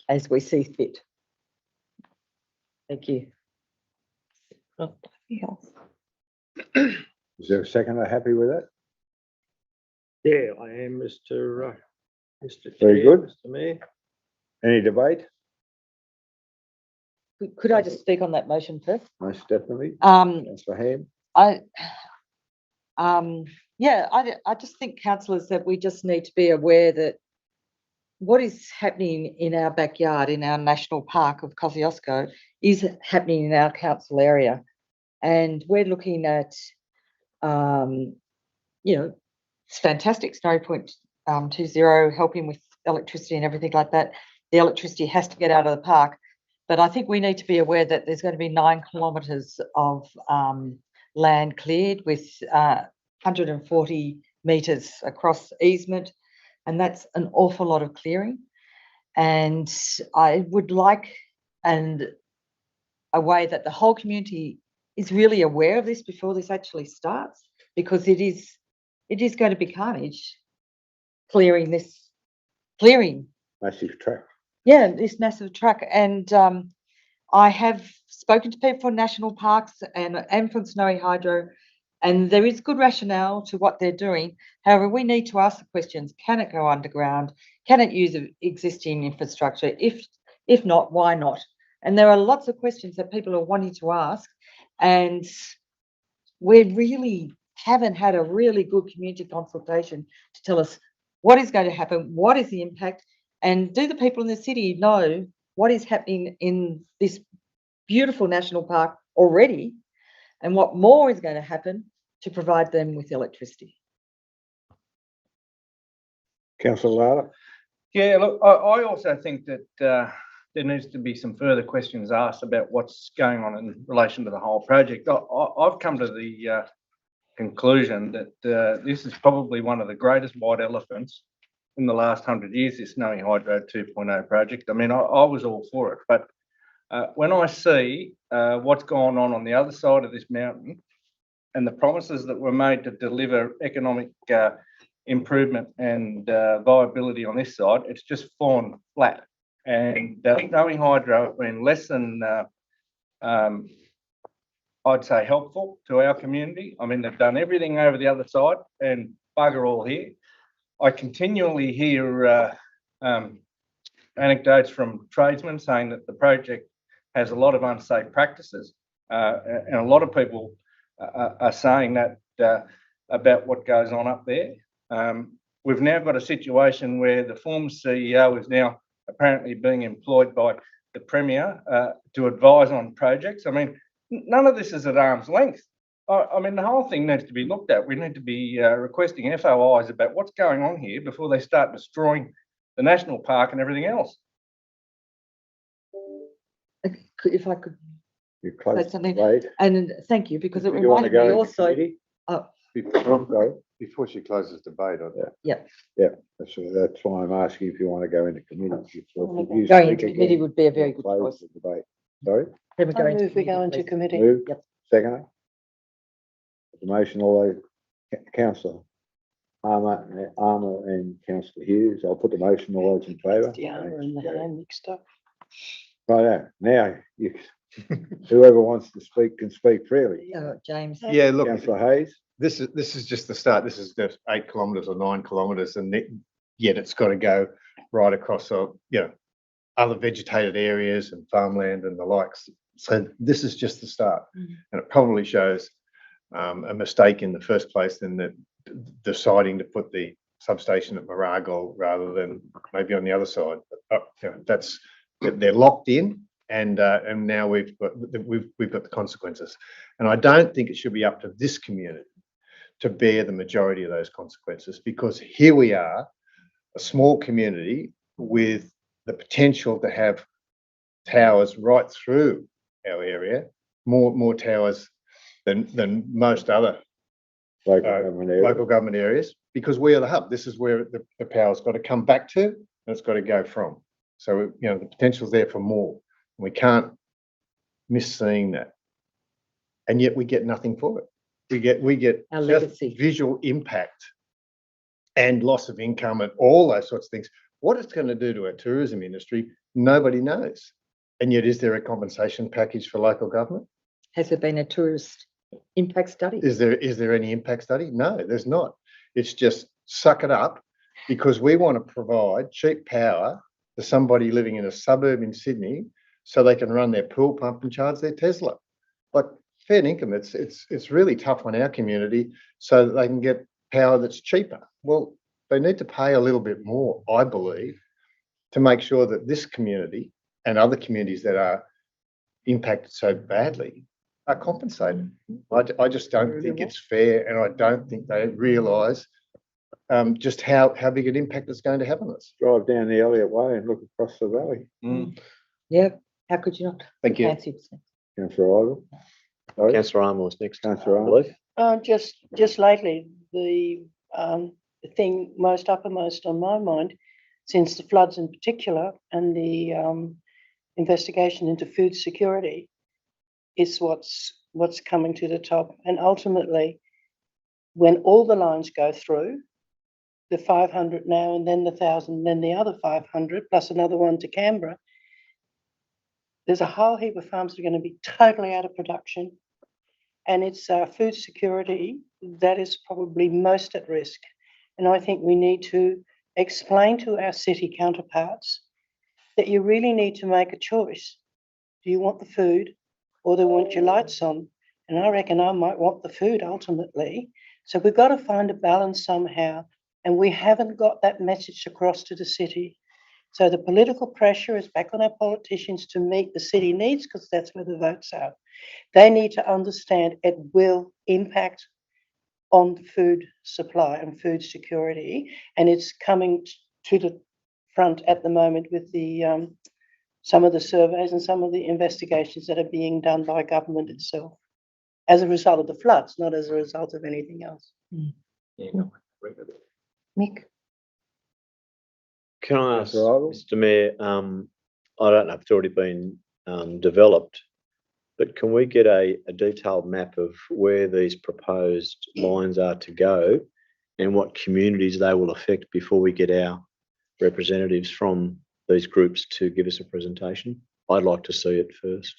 as we see fit. Thank you. Yeah. is there a seconder happy with that? Yeah, I am, Mr. Very Chair, good. Mr Mayor. Any debate? Could I just speak on that motion first? Most definitely. Um, Councillor Ham, I just think councillors that we just need to be aware that what is happening in our backyard, in our national park of Kosciuszko, is happening in our council area. And we're looking at, it's fantastic, Snowy 2.20, helping with electricity and everything like that. The electricity has to get out of the park. But I think we need to be aware that there's going to be 9 kilometres of land cleared with 140 metres across easement, and that's an awful lot of clearing. And I would like a way that the whole community is really aware of this before this actually starts, because it is going to be carnage clearing. massive track. Yeah, this massive truck. And I have spoken to people from national parks and from Snowy Hydro, And there is good rationale to what they're doing. However, we need to ask the questions, can it go underground? Can it use existing infrastructure? If not, why not? And there are lots of questions that people are wanting to ask. And we really haven't had a really good community consultation to tell us what is going to happen, what is the impact, and do the people in the city know what is happening in this beautiful national park already and what more is going to happen to provide them with electricity. Councillor Lara? Yeah, look, I also think that there needs to be some further questions asked about what's going on in relation to the whole project. I've come to the conclusion that this is probably one of the greatest white elephants in the last 100 years, this Snowy Hydro 2.0 project. I mean, I was all for it, but when I see what's gone on the other side of this mountain and the promises that were made to deliver economic improvement and viability on this side, it's just fallen flat. And Snowy Hydro have been less than, I'd say, helpful to our community. I mean, they've done everything over the other side and bugger all here. I continually hear anecdotes from tradesmen saying that the project has a lot of unsafe practices, and a lot of people are saying that about what goes on up there. We've now got a situation where the former CEO is now apparently being employed by the Premier to advise on projects. I mean, none of this is at arm's length. I mean, the whole thing needs to be looked at. We need to be requesting FOIs about what's going on here before they start destroying the national park and everything else. If I could You close say something, debate. and thank you, because it You want to reminded go me into also. committee? Oh, Before she closes debate, That's why I'm asking if you want to go into committee. going into committee would be a very good Close choice. the debate. Sorry? Then we go I into move we go committee, into please. committee. Move? Yep. Second? The motion, all those, Councillor Armour and Councillor Hughes, I'll put the motion, all those in favour. The armour and the hand mixed up. Right, now, whoever wants to speak can speak freely. James. yeah, look, Councillor Hayes? this is just the start. This is just 8 kilometres or 9 kilometres, and yet it's got to go right across, other vegetated areas and farmland and the likes. So this is just the start, and it probably shows a mistake in the first place in that deciding to put the substation at Maragol rather than maybe on the other side. They're locked in, and now we've got the consequences. And I don't think it should be up to this community to bear the majority of those consequences, because here we are, a small community with the potential to have towers right through our area, more towers than most other local government areas, because we are the hub. This is where the power's got to come back to, and it's got to go from. So, the potential's there for more. We can't miss seeing that. And yet we get nothing for it. We get Our just legacy. visual impact and loss of income and all those sorts of things. What it's going to do to our tourism industry, nobody knows. And yet, is there a compensation package for local government? Has there been a tourist impact study? Is there any impact study? No, there's not. It's just suck it up, because we want to provide cheap power to somebody living in a suburb in Sydney so they can run their pool pump and charge their Tesla. Like, fair income, it's really tough on our community so that they can get power that's cheaper. Well, they need to pay a little bit more, I believe, to make sure that this community and other communities that are impacted so badly are compensated. I just don't think it's fair, and I don't think they realise just how big an impact it's going to have on us. Drive down the Elliott Way and look across the valley. Yeah, how could you not? Thank you. Fancy it. Councillor Ivor? Sorry? Councillor Armour was next. Councillor I Armour? believe. Just lately, the thing most uppermost on my mind, since the floods in particular and the investigation into food security, is what's coming to the top. And ultimately, when all the lines go through, the 500 now and then the 1,000, then the other 500 plus another one to Canberra, there's a whole heap of farms that are going to be totally out of production. and it's our food security that is probably most at risk. And I think we need to explain to our city counterparts that you really need to make a choice. Do you want the food or do you want your lights on? And I reckon I might want the food ultimately. So we've got to find a balance somehow. And we haven't got that message across to the city. So the political pressure is back on our politicians to meet the city needs because that's where the votes are. They need to understand it will impact on food supply and food security. And it's coming to the front at the moment with the some of the surveys and some of the investigations that are being done by government itself as a result of the floods, not as a result of anything else. Mick? Can I ask, Councillor Idle? Mr Mayor, I don't know if it's already been developed, but can we get a detailed map of where these proposed lines are to go and what communities they will affect before we get our representatives from these groups to give us a presentation? I'd like to see it first.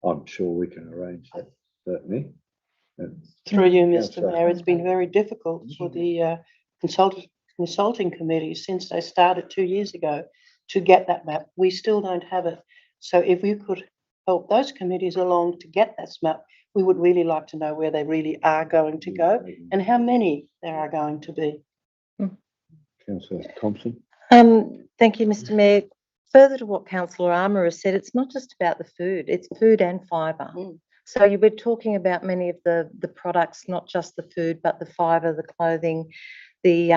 I'm sure we can arrange that, certainly. Through you, Mr. Councillor. Mayor, it's been very difficult for the consulting committee since they started 2 years ago to get that map. We still don't have it. So if you could help those committees along to get that map, we would really like to know where they really are going to go and how many there are going to be. Councillor Thompson? Thank you, Mr Mayor. Further to what Councillor Armour has said, it's not just about the food, it's food and fibre. So you were talking about many of the products, not just the food, but the fibre, the clothing, the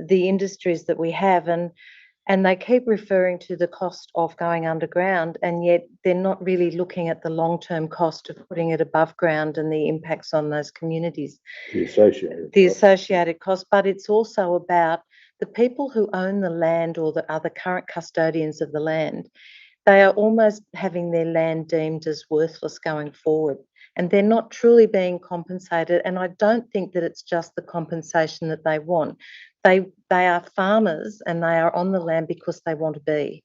industries that we have, and they keep referring to the cost of going underground, and yet they're not really looking at the long-term cost of putting it above ground and the impacts on those communities. The associated. The associated cost, but it's also about the people who own the land or are the current custodians of the land. They are almost having their land deemed as worthless going forward, and they're not truly being compensated. And I don't think that it's just the compensation that they want. They are farmers and they are on the land because they want to be,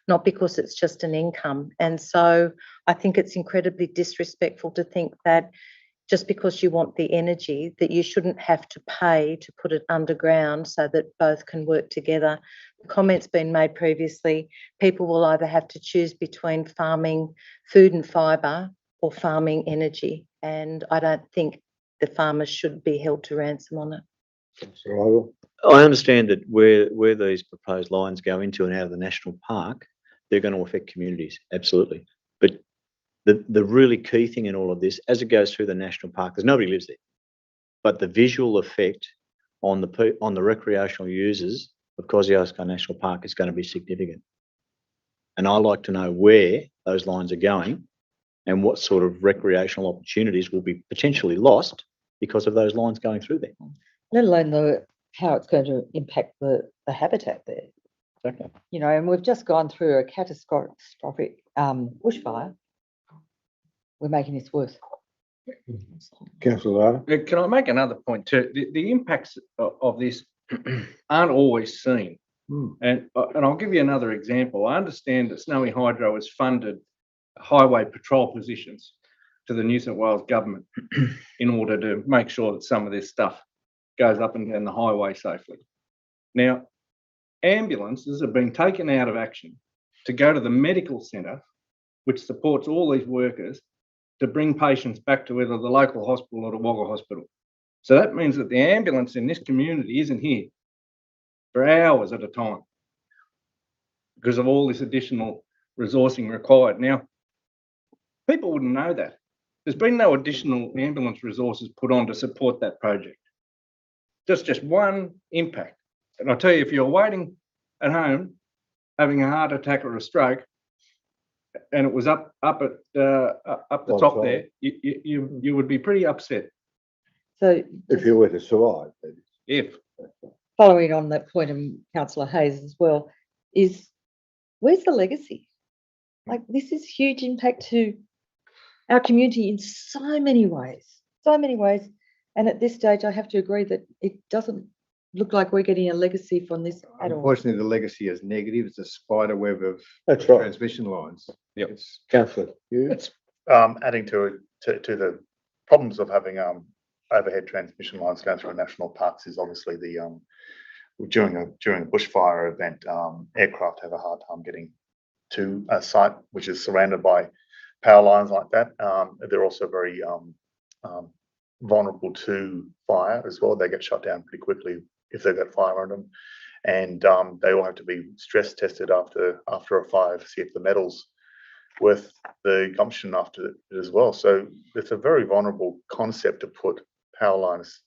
not because it's just an income. And so I think it's incredibly disrespectful to think that just because you want the energy, that you shouldn't have to pay to put it underground so that both can work together. The comment's been made previously, people will either have to choose between farming food and fibre or farming energy. And I don't think the farmers should be held to ransom on it. Councillor Idle? I understand that where these proposed lines go into and out of the national park, they're going to affect communities, absolutely. But the really key thing in all of this, as it goes through the national park, because nobody lives there, but the visual effect on the recreational users of Kosciuszko National Park is going to be significant. And I like to know where those lines are going and what sort of recreational opportunities will be potentially lost because of those lines going through there. Let alone how it's going to impact the habitat there. Okay. You know, and we've just gone through a catastrophic bushfire. We're making this worse. Councillor Idle? Can I make another point too? The impacts of this aren't always seen. And I'll give you another example. I understand that Snowy Hydro has funded highway patrol positions to the New South Wales government in order to make sure that some of this stuff goes up and down the highway safely. Now, ambulances have been taken out of action to go to the medical centre, which supports all these workers, to bring patients back to either the local hospital or the Wagga Hospital. So that means that the ambulance in this community isn't here for hours at a time because of all this additional resourcing required. Now, people wouldn't know that. There's been no additional ambulance resources put on to support that project. Just one impact. And I'll tell you, if you're waiting at home, having a heart attack or a stroke, and it was up the top there, you would be pretty upset. So If you were to survive, that is. If following on that point, and Councillor Hayes as well, is where's the legacy? Like, this is huge impact to our community in so many ways. And at this stage, I have to agree that it doesn't look like we're getting a legacy from this at all. Unfortunately, the legacy is negative. It's a spider web of That's right. transmission lines. Yep. It's Councillor Hughes? It's adding to the problems of having overhead transmission lines going through national parks is obviously the during a bushfire event, aircraft have a hard time getting to a site which is surrounded by power lines like that. They're also very vulnerable to fire as well. They get shut down pretty quickly if they've got fire on them, and they all have to be stress tested after a fire to see if the metal's worth the gumption after it as well. So it's a very vulnerable concept to put power lines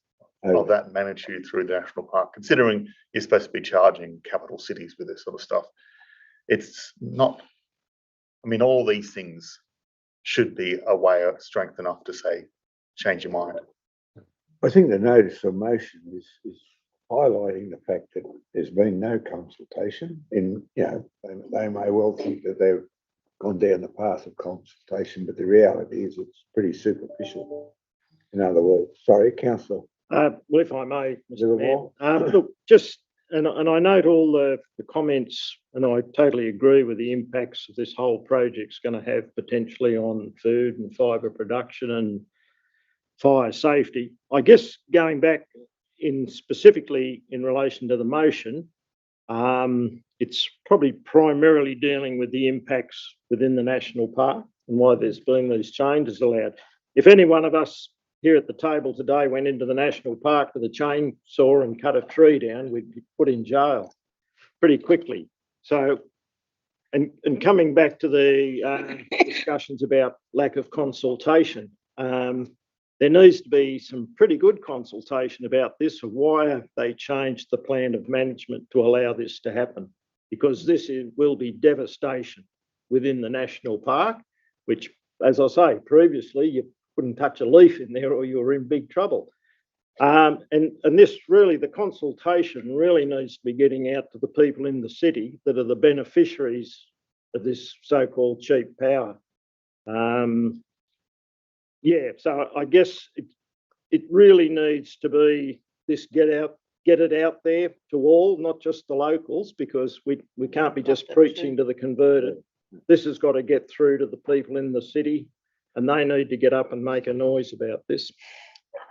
of that magnitude through the national park, considering you're supposed to be charging capital cities with this sort of stuff. It's not, I mean, all these things should be a way of strength enough to say, change your mind. I think the notice of motion is highlighting the fact that there's been no consultation. They may well think that they've gone down the path of consultation, but the reality is it's pretty superficial. In other words, sorry, Councillor. Well, if I may, Mr. Mayor, look, and I note all the comments, and I totally agree with the impacts of this whole project's going to have potentially on food and fibre production and fire safety. I guess going back specifically in relation to the motion, it's probably primarily dealing with the impacts within the national park and why there's been these changes allowed. If any one of us here at the table today went into the national park with a chainsaw and cut a tree down, we'd be put in jail pretty quickly. So, and coming back to the discussions about lack of consultation, there needs to be some pretty good consultation about this, of why have they changed the plan of management to allow this to happen? Because this will be devastation within the national park, which, as I say, previously you couldn't touch a leaf in there or you were in big trouble. And this really, the consultation really needs to be getting out to the people in the city that are the beneficiaries of this so-called cheap power. So I guess it really needs to be this get it out there to all, not just the locals, because we can't be just preaching to the converted. This has got to get through to the people in the city, and they need to get up and make a noise about this.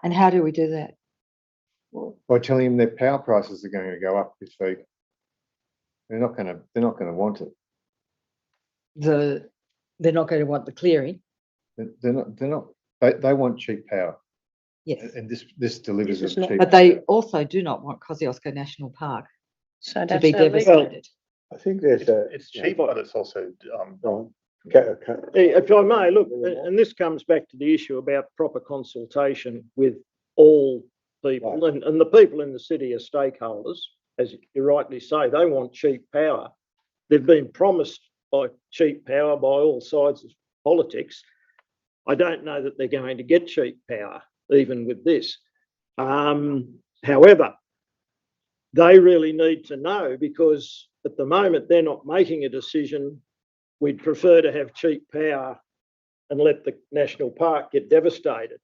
And how do we do that? By telling them their power prices are going to go up if they're not going to want it. They're not going to want the clearing. They're not. They want cheap power. Yes. And this delivers them cheap. But they also do not want Kosciuszko National Park to be devastated. I think it's cheap, but it's also If I may, look, and this comes back to the issue about proper consultation with all people, right. And the people in the city are stakeholders, as you rightly say. They want cheap power. They've been promised by cheap power by all sides of politics. I don't know that they're going to get cheap power, even with this. However, they really need to know, because at the moment they're not making a decision. We'd prefer to have cheap power and let the national park get devastated,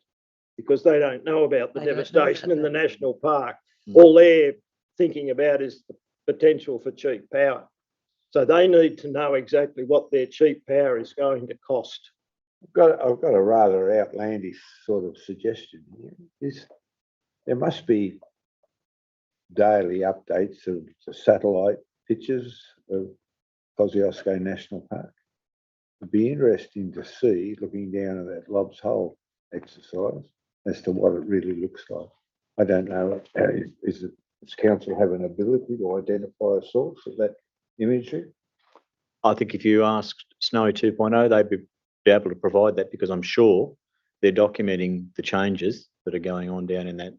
because they don't know about the devastation in the national park. All they're thinking about is the potential for cheap power. So they need to know exactly what their cheap power is going to cost. I've got a rather outlandish sort of suggestion here. There must be daily updates of the satellite pictures of Kosciuszko National Park. It'd be interesting to see, looking down at that Lob's Hole exercise, as to what it really looks like. I don't know. Does council have an ability to identify a source of that imagery? I think if you asked Snowy 2.0, they'd be able to provide that, because I'm sure they're documenting the changes that are going on down in that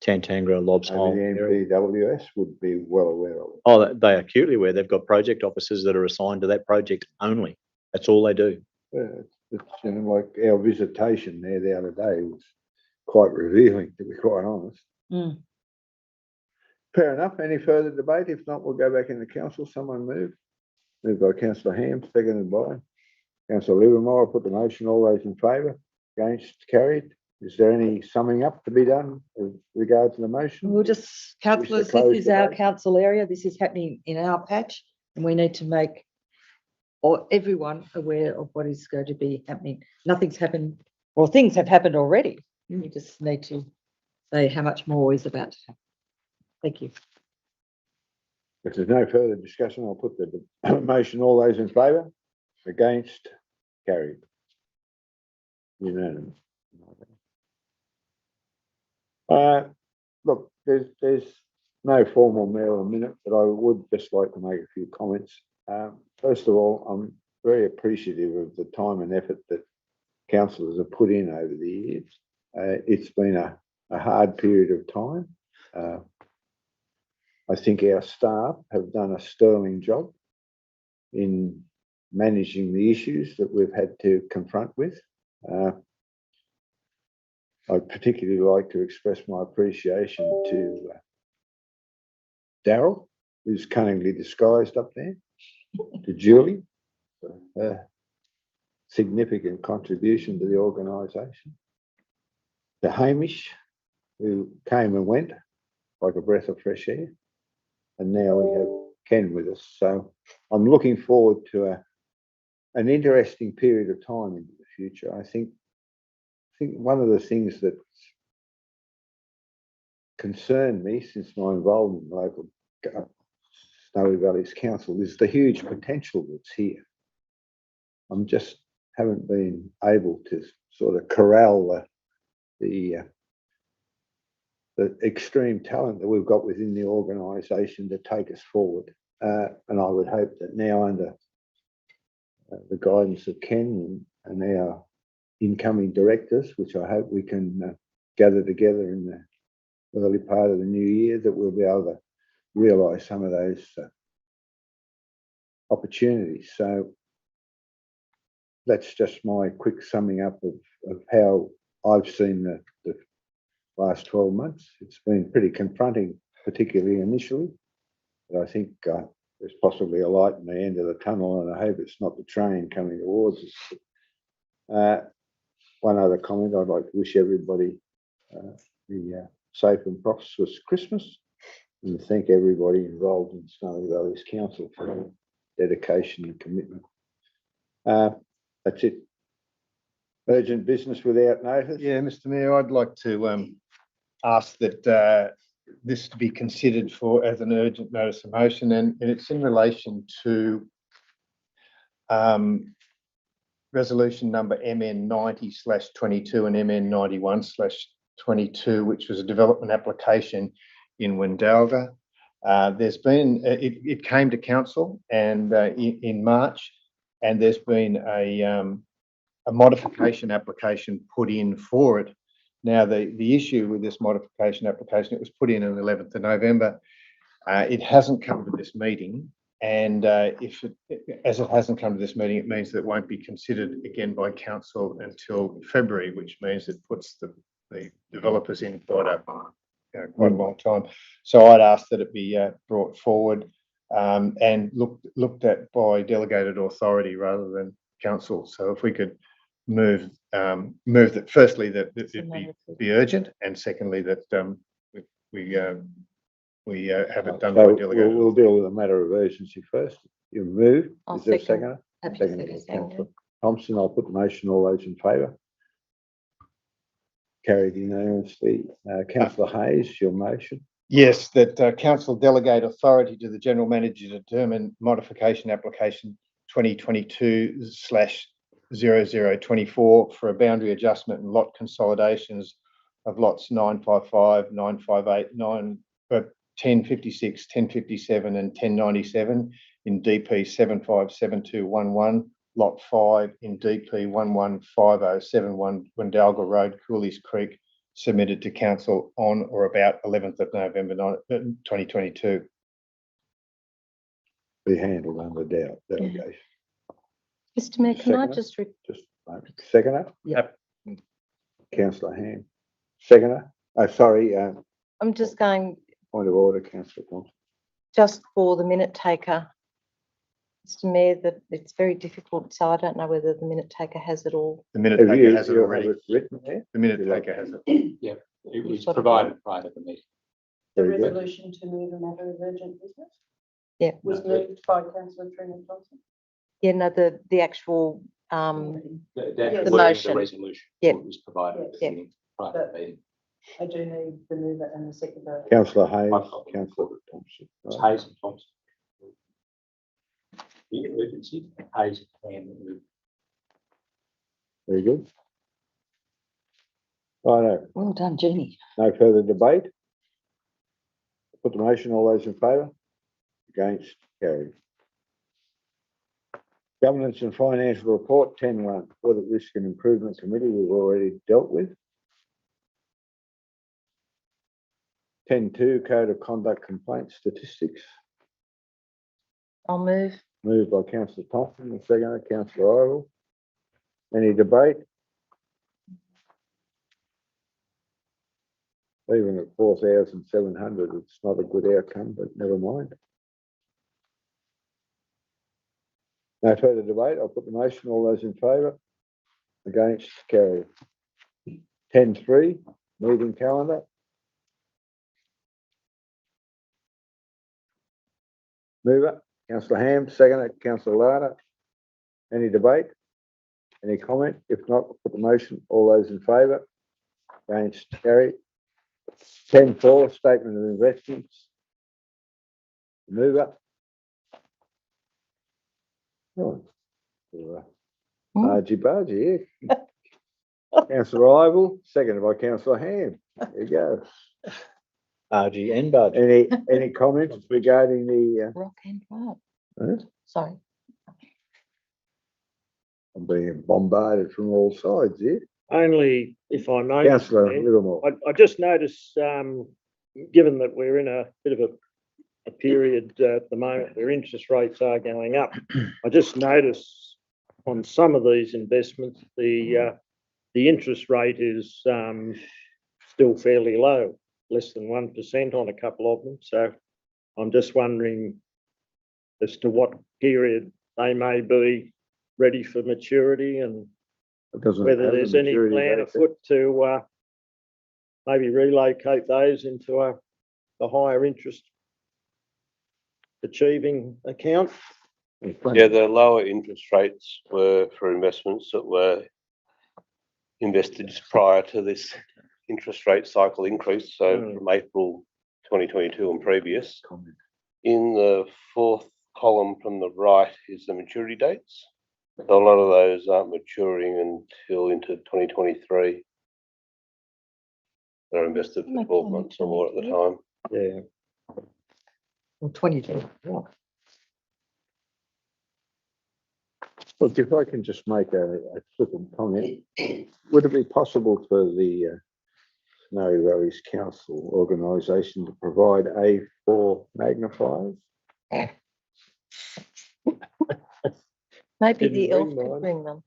Tantangro Lob's Hole. The MPWS would be well aware of it. Oh, they are acutely aware. They've got project officers that are assigned to that project only. That's all they do. Yeah, it's like our visitation there the other day was quite revealing, to be quite honest. Mm. Fair enough. Any further debate? If not, we'll go back into council. Someone move. Moved by Councillor Ham, seconded by Councillor Livermore. Put the motion. All those in favour? Against? Carried. Is there any summing up to be done with regard to the motion? We'll just, councillors, this is our council area. This is happening in our patch, and we need to make everyone aware of what is going to be happening. Nothing's happened, or things have happened already. We just need to say how much more is about to happen. Thank you. If there's no further discussion, I'll put the motion. All those in favour? Against? Carried. Unanimous. Look, there's no formal mayoral minute, but I would just like to make a few comments. First of all, I'm very appreciative of the time and effort that councillors have put in over the years. It's been a hard period of time. I think our staff have done a sterling job in managing the issues that we've had to confront with. I'd particularly like to express my appreciation to Daryl, who's cunningly disguised up there, to Julie, for her significant contribution to the organisation, to Hamish, who came and went like a breath of fresh air, and now we have Ken with us. So I'm looking forward to an interesting period of time into the future. I think one of the things that concerned me since my involvement in local Snowy Valleys Council is the huge potential that's here. I'm just haven't been able to sort of corral the extreme talent that we've got within the organisation to take us forward. And I would hope that now under the guidance of Ken and our incoming directors, which I hope we can gather together in the early part of the new year, that we'll be able to realise some of those opportunities. So that's just my quick summing up of how I've seen the last 12 months. It's been pretty confronting, particularly initially, but I think there's possibly a light in the end of the tunnel, and I hope it's not the train coming towards us. One other comment, I'd like to wish everybody the safe and prosperous Christmas, and thank everybody involved in Snowy Valleys Council for their dedication and commitment. That's it. Urgent business without notice. Yeah, Mr. Mayor, I'd like to ask that this to be considered for as an urgent notice of motion, and it's in relation to resolution number MN 90/22 and MN 91/22, which was a development application in Wendalga. There's been it came to council and in March, and there's been a modification application put in for it. Now, the issue with this modification application, it was put in on the 11th of November. It hasn't come to this meeting, and as it hasn't come to this meeting, it means that it won't be considered again by council until February, which means it puts the developers in quite a long time. So I'd ask that it be brought forward and looked at by delegated authority rather than council. So if we could move that, firstly that it be urgent, and secondly that we have it done by delegated. We'll deal with the matter of urgency first. You move. I'll Is there a second. second? Councillor Thompson, I'll put the motion. All those in favour? Carried unanimously. Councillor Hayes, your motion. Yes, that council delegate authority to the general manager to determine modification application 2022/0024 for a boundary adjustment and lot consolidations of lots 955, 958, 1056, 1057 and 1097 in DP 757211, lot 5 in DP 115071 Wendalga Road, Coolies Creek, submitted to council on or about 11th of November 2022. Be handled under delegation. Mr. Mayor, can I Seconder? just Seconder? Yep. Councillor Ham. Seconder? Oh, sorry. I'm just going Point of order, Councillor Thompson. just for the minute taker. Mr. Mayor, that it's very difficult, so I don't know whether the minute taker has it all. The minute Have taker you has it already. have it written there? The minute taker has it. Yeah, it was provided prior to the meeting. The Very good. resolution to move a matter of urgent business Yeah. was moved by councillor Trina Johnson. Yeah, no, the actual The Yes. wording of motion. the resolution Yeah. was provided. at the Yeah. meeting. Right. I do need the mover and the seconder. Councillor Hayes, Councillor Thompson. Right. Hayes and Thompson. The emergency, Hayes and Very good. Righto, Well done, Jeannie. no further debate. Put the motion, all those in favour? Against, carried. Governance and Financial Report 10.1, Audit Risk and Improvement Committee, we've already dealt with. 10.2, Code of Conduct Complaint Statistics, I'll move. moved by Councillor Thompson, and seconded Councillor Ivel. Any debate? Even at 4,700, it's not a good outcome, but never mind. No further debate. I'll put the motion. All those in favour? Against? Carried. 10.3, meeting calendar. Mover, Councillor Ham, seconder, Councillor Larda. Any debate? Any comment? If not, I'll put the motion. All those in favour? Against? Carried. 10.4, statement of investments. Mover. Oh. Bargy, yeah. Councillor Ivel, seconded by Councillor Ham. There you go. RG and Bargy. Any comments regarding the, Rock and roll. huh? Sorry. I'm being bombarded from all sides here. Only if I may. Councillor Mayor, Livermore. I just noticed, given that we're in a bit of a period at the moment where interest rates are going up, I just noticed on some of these investments, the interest rate is still fairly low, less than 1% on a couple of them. So I'm just wondering as to what period they may be ready for maturity and It doesn't whether have a there's any maturity plan date. afoot to maybe relocate those into the higher interest achieving account. Yeah, the lower interest rates were for investments that were invested just prior to this interest rate cycle increase, so from April 2022 and previous. In the fourth column from the right is the maturity dates. So a lot of those aren't maturing until into 2023. They're invested for 12 months or more at the time. Yeah. Or 22. Yeah. Look, if I can just make a flippant comment, would it be possible for the Snowy Valleys Council organisation to provide A4 magnifiers? Maybe Didn't the elf bring could mine. bring them.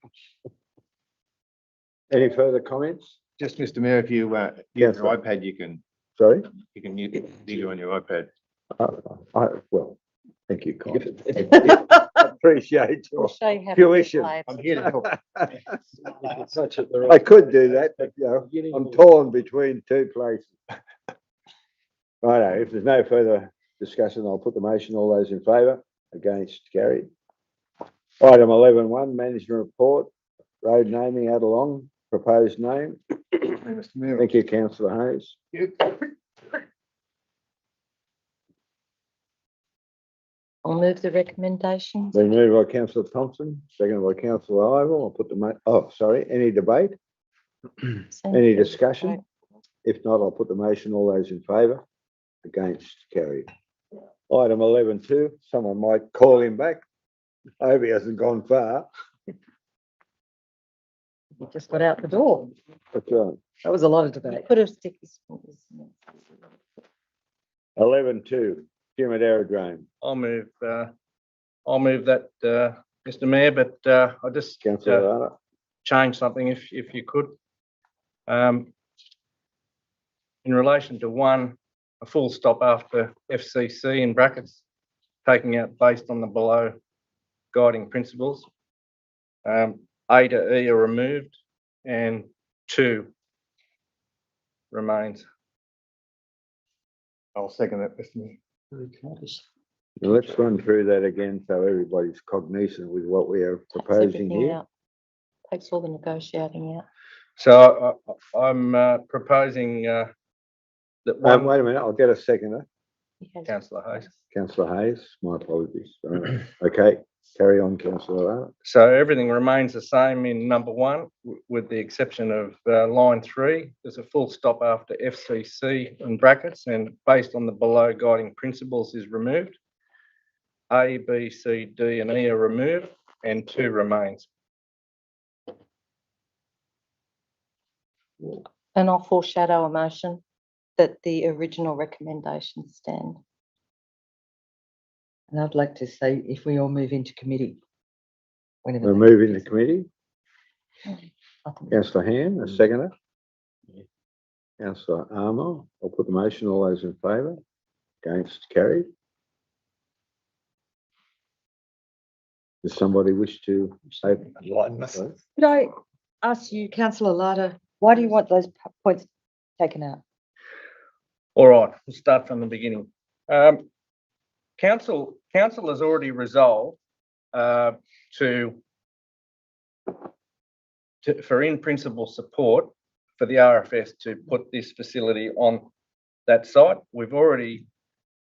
Any further comments? Just, Mr. Mayor, if you use Yes, your sir. iPad, you can Sorry? use it on your iPad. Well, thank you, Colin. Appreciate We'll your show you how to tuition. play it. I'm here to help. I could do that, but you know, I'm torn between two places. Righto, if there's no further discussion, I'll put the motion. All those in favour? Against? Carried. Item 11.1, management report, road naming Adelong, proposed name. Mr. Mayor. Thank you, Councillor Hayes. I'll move the recommendations. Been moved by Councillor Thompson, seconded by Councillor Ivel. I'll put the any debate? Any discussion? If not, I'll put the motion. All those in favour? Against? Carried. Item 11.2, someone might call him back. I hope he hasn't gone far. You just got out the door. That's right. That was a lot of You debate. could have sticky fingers. 11.2, Humid Aerodrome. I'll move that, Mr. Mayor, but I just Councillor Rana. change something if you could. In relation to one, a full stop after FCC in brackets, taking out based on the below guiding principles. A to E are removed and 2 remains. I'll second that, Mr. Mayor. Now let's run through that again so everybody's cognizant with what we are Takes proposing everything here. out. Takes all the negotiating out. So I'm proposing that one, Wait a minute, I'll get a seconder. councillor Hayes. Councillor Hayes, my apologies. Okay, carry on, Councillor Arnott. So everything remains the same in number one, with the exception of line 3. There's a full stop after FCC in brackets, and based on the below guiding principles is removed. A, B, C, D and E are removed and 2 remains. And I'll foreshadow a motion that the original recommendations stand. And I'd like to say if we all move into committee. Whenever We're that moving to is. committee. I think- Councillor Ham, a seconder. Councillor Armour, I'll put the motion. All those in favour? Against, carried. Does somebody wish to say? Enlighten us. Could I ask you, Councillor Lada, why do you want those points taken out? All right, we'll start from the beginning. Council has already resolved for in principle support for the RFS to put this facility on that site. We've already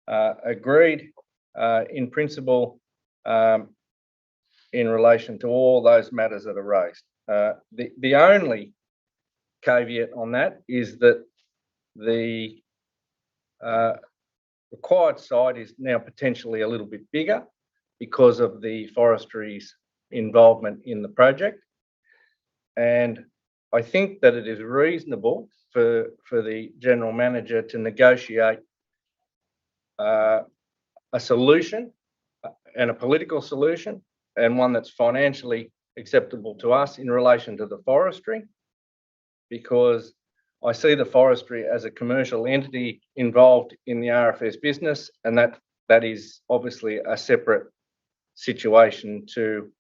agreed in principle in relation to all those matters that are raised. The only caveat on that is that the required site is now potentially a little bit bigger because of the forestry's involvement in the project. And I think that it is reasonable for the general manager to negotiate a solution and a political solution, and one that's financially acceptable to us in relation to the forestry, because I see the forestry as a commercial entity involved in the RFS business, and that is obviously a separate situation to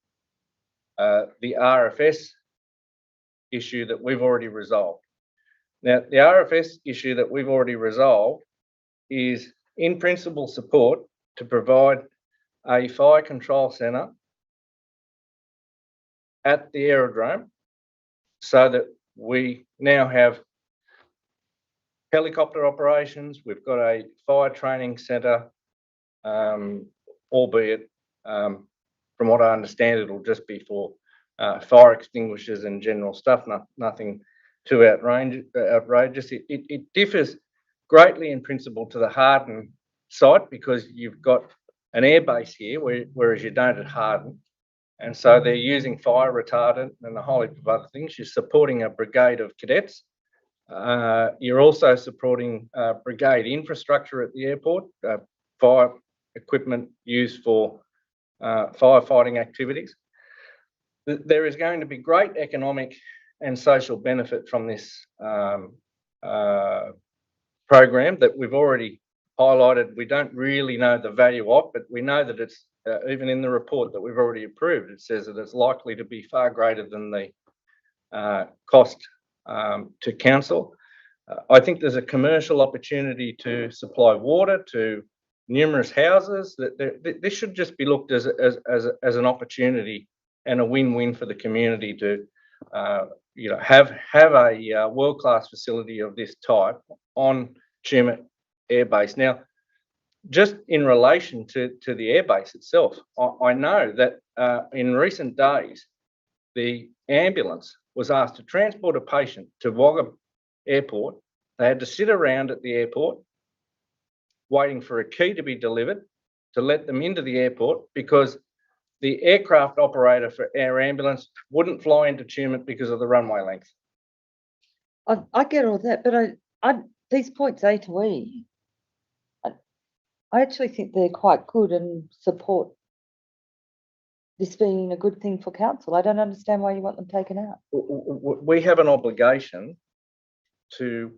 the RFS issue that we've already resolved. Now, the RFS issue that we've already resolved is in principle support to provide a fire control centre at the aerodrome, so that we now have helicopter operations. We've got a fire training centre, albeit from what I understand, it'll just be for fire extinguishers and general stuff, nothing too outrageous. It differs greatly in principle to the Harden site, because you've got an airbase here, whereas you don't at Harden. And so they're using fire retardant and a whole heap of other things. You're supporting a brigade of cadets. You're also supporting brigade infrastructure at the airport, fire equipment used for firefighting activities. There is going to be great economic and social benefit from this program that we've already highlighted. We don't really know the value of, but we know that it's even in the report that we've already approved, it says that it's likely to be far greater than the cost to council. I think there's a commercial opportunity to supply water to numerous houses. This should just be looked as an opportunity and a win-win for the community to have a world-class facility of this type on Tumut Air Base. Now, just in relation to the airbase itself, I know that in recent days, the ambulance was asked to transport a patient to Wagga Airport. They had to sit around at the airport waiting for a key to be delivered to let them into the airport, because the aircraft operator for our ambulance wouldn't fly into Tumut because of the runway length. I get all that, but these points A to E, I actually think they're quite good and support this being a good thing for council. I don't understand why you want them taken out. We have an obligation to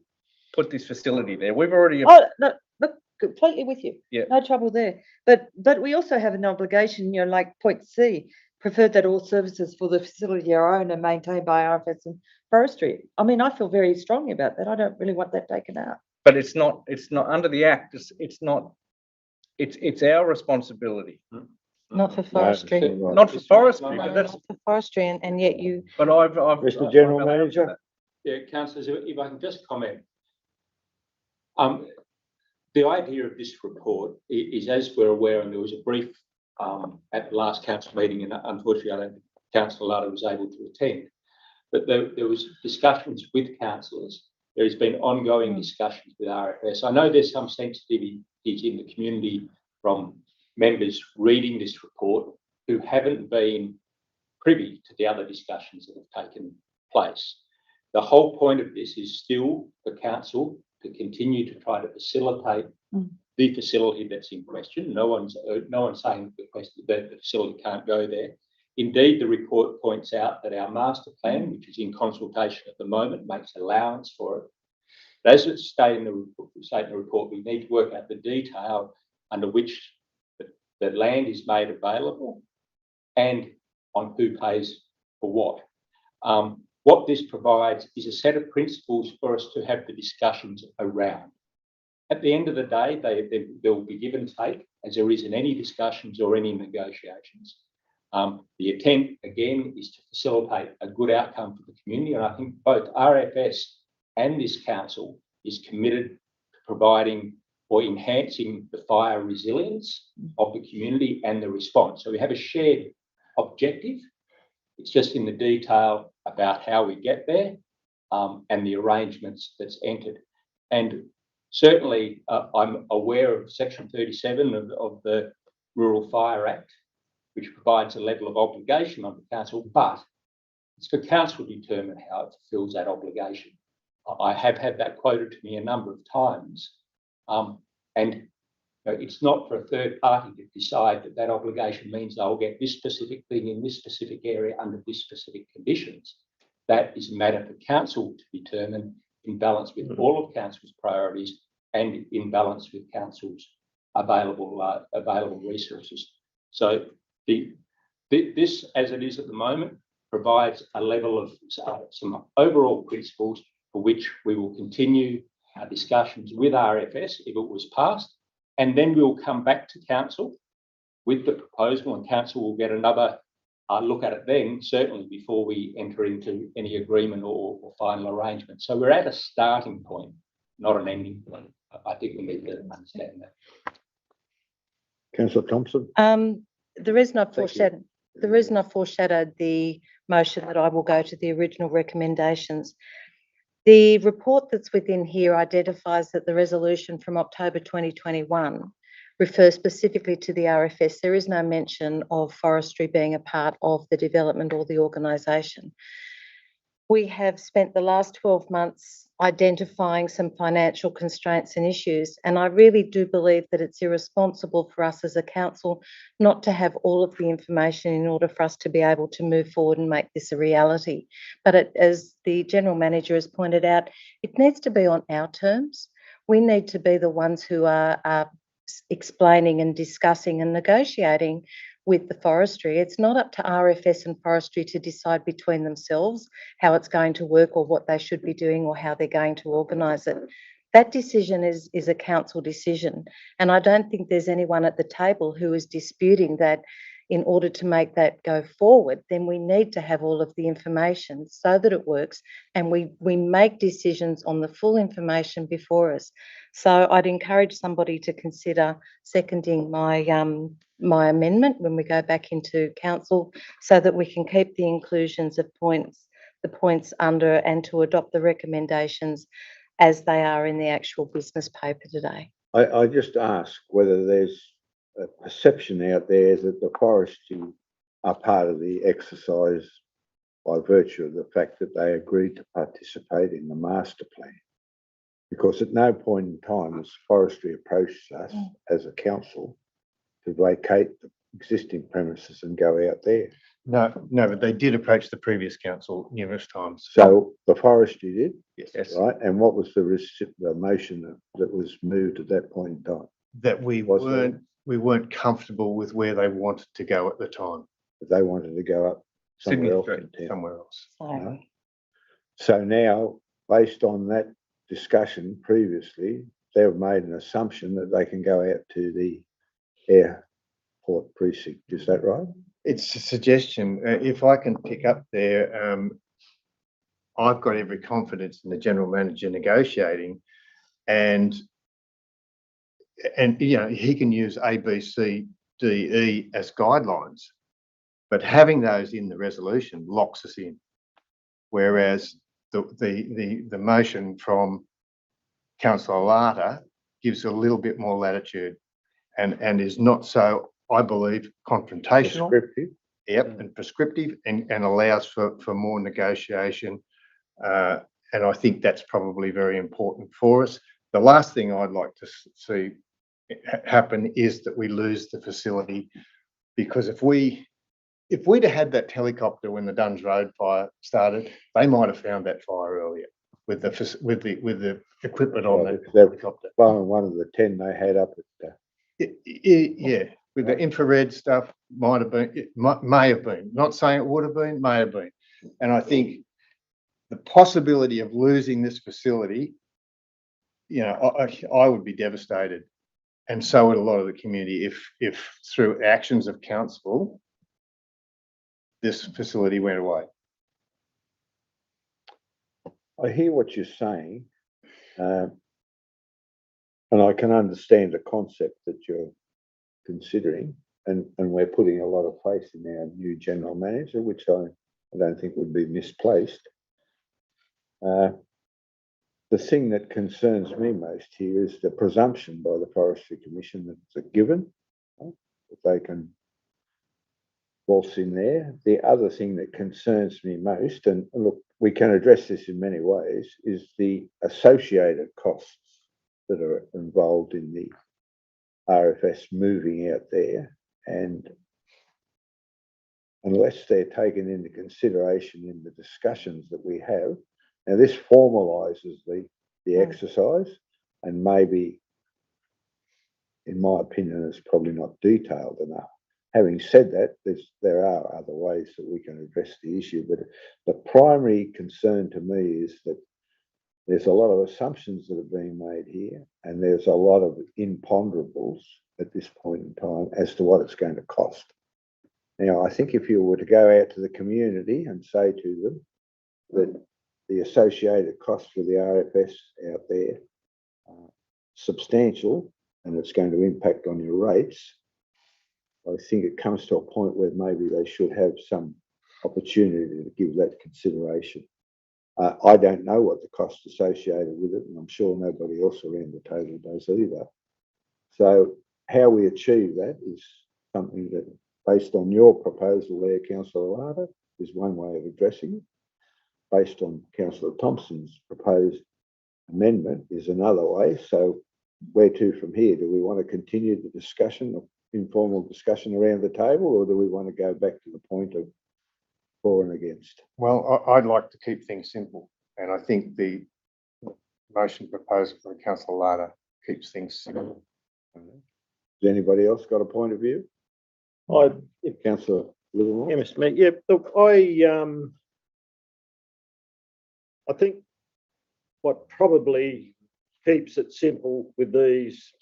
put this facility there. We've already. Oh, no, look, completely with you. Yeah. No trouble there. But we also have an obligation, like point C, preferred that all services for the facility are owned and maintained by RFS and forestry. I mean, I feel very strongly about that. I don't really want that taken out. But it's not under the Act. It's our responsibility. Not for forestry. Not for forestry, No, but that's. not for forestry, and yet you. But I've Mr. General Manager? councillors, if I can just comment. The idea of this report is, as we're aware, and there was a brief at the last council meeting, and unfortunately, I don't think Councillor Ludder was able to attend. But there was discussions with councillors. There has been ongoing discussions with RFS. I know there's some sensitivities in the community from members reading this report who haven't been privy to the other discussions that have taken place. The whole point of this is still for council to continue to try to facilitate the facility that's in question. No one's saying that the facility can't go there. Indeed, the report points out that our master plan, which is in consultation at the moment, makes allowance for it. But as it's stated in the report, we need to work out the detail under which the land is made available and on who pays for what. What this provides is a set of principles for us to have the discussions around. At the end of the day, there will be give and take, as there is in any discussions or any negotiations. The intent, again, is to facilitate a good outcome for the community, and I think both RFS and this council is committed to providing or enhancing the fire resilience of the community and the response. So we have a shared objective. It's just in the detail about how we get there and the arrangements that's entered. And certainly, I'm aware of Section 37 of the Rural Fire Act, which provides a level of obligation on the council, but it's for council to determine how it fulfills that obligation. I have had that quoted to me a number of times, and it's not for a third party to decide that that obligation means they'll get this specific thing in this specific area under this specific conditions. That is a matter for council to determine in balance with all of council's priorities and in balance with council's available resources. So this, as it is at the moment, provides a level of some overall principles for which we will continue our discussions with RFS if it was passed, and then we'll come back to council with the proposal, and council will get another look at it then, certainly before we enter into any agreement or final arrangement. So we're at a starting point, not an ending point. I think we need to understand that. Councillor Thompson. The reason I've foreshadowed the motion that I will go to the original recommendations. The report that's within here identifies that the resolution from October 2021 refers specifically to the RFS. There is no mention of forestry being a part of the development or the organisation. We have spent the last 12 months identifying some financial constraints and issues, and I really do believe that it's irresponsible for us as a council not to have all of the information in order for us to be able to move forward and make this a reality. But as the General Manager has pointed out, it needs to be on our terms. We need to be the ones who are explaining and discussing and negotiating with the forestry. It's not up to RFS and forestry to decide between themselves how it's going to work or what they should be doing or how they're going to organise it. That decision is a council decision. And I don't think there's anyone at the table who is disputing that in order to make that go forward, then we need to have all of the information so that it works and we make decisions on the full information before us. So I'd encourage somebody to consider seconding my amendment when we go back into council so that we can keep the inclusions of the points under and to adopt the recommendations as they are in the actual business paper today. I just ask whether there's a perception out there that the forestry are part of the exercise by virtue of the fact that they agreed to participate in the master plan. Because at no point in time has forestry approached us as a council to vacate the existing premises and go out there. No, but they did approach the previous council numerous times. So the forestry did? Yes. Right, and what was the motion that was moved at that point in time? That we weren't comfortable with where they wanted to go at the time. That they wanted to go up somewhere else in town. Somewhere else. No? So now, based on that discussion previously, they've made an assumption that they can go out to the airport precinct. Is that right? It's a suggestion. If I can pick up there, I've got every confidence in the general manager negotiating, and he can use A, B, C, D, E as guidelines, but having those in the resolution locks us in. Whereas the motion from Councillor Larter gives a little bit more latitude and is not so, I believe, confrontational. Prescriptive. Yep, and prescriptive and allows for more negotiation. And I think that's probably very important for us. The last thing I'd like to see happen is that we lose the facility, because if we'd have had that helicopter when the Duns Road fire started, they might have found that fire earlier with the equipment on the helicopter. One of the 10 they had up at Yeah, with the infrared stuff, might have been, it may have been. Not saying it would have been, may have been. And I think the possibility of losing this facility, I would be devastated, and so would a lot of the community if through actions of council this facility went away. I hear what you're saying, and I can understand the concept that you're considering, and we're putting a lot of faith in our new general manager, which I don't think would be misplaced. The thing that concerns me most here is the presumption by the Forestry Commission that it's a given, that they can waltz in there. The other thing that concerns me most, and look, we can address this in many ways, is the associated costs that are involved in the RFS moving out there. And unless they're taken into consideration in the discussions that we have, now this formalises the exercise, and maybe, in my opinion, it's probably not detailed enough. Having said that, there are other ways that we can address the issue, but the primary concern to me is that there's a lot of assumptions that are being made here, and there's a lot of imponderables at this point in time as to what it's going to cost. Now, I think if you were to go out to the community and say to them that the associated costs for the RFS out there are substantial and it's going to impact on your rates, I think it comes to a point where maybe they should have some opportunity to give that consideration. I don't know what the cost associated with it, and I'm sure nobody else around the table does either. So how we achieve that is something that, based on your proposal there, Councillor Larter, is one way of addressing it. Based on Councillor Thompson's proposed amendment is another way. So where to from here? Do we want to continue the discussion, informal discussion around the table, or do we want to go back to the point of for and against? Well, I'd like to keep things simple, and I think the motion proposed by Councillor Larter keeps things simple. Has anybody else got a point of view? Councillor Livermore? Yeah, Mr. Mayor. Yeah, look, I think what probably keeps it simple with these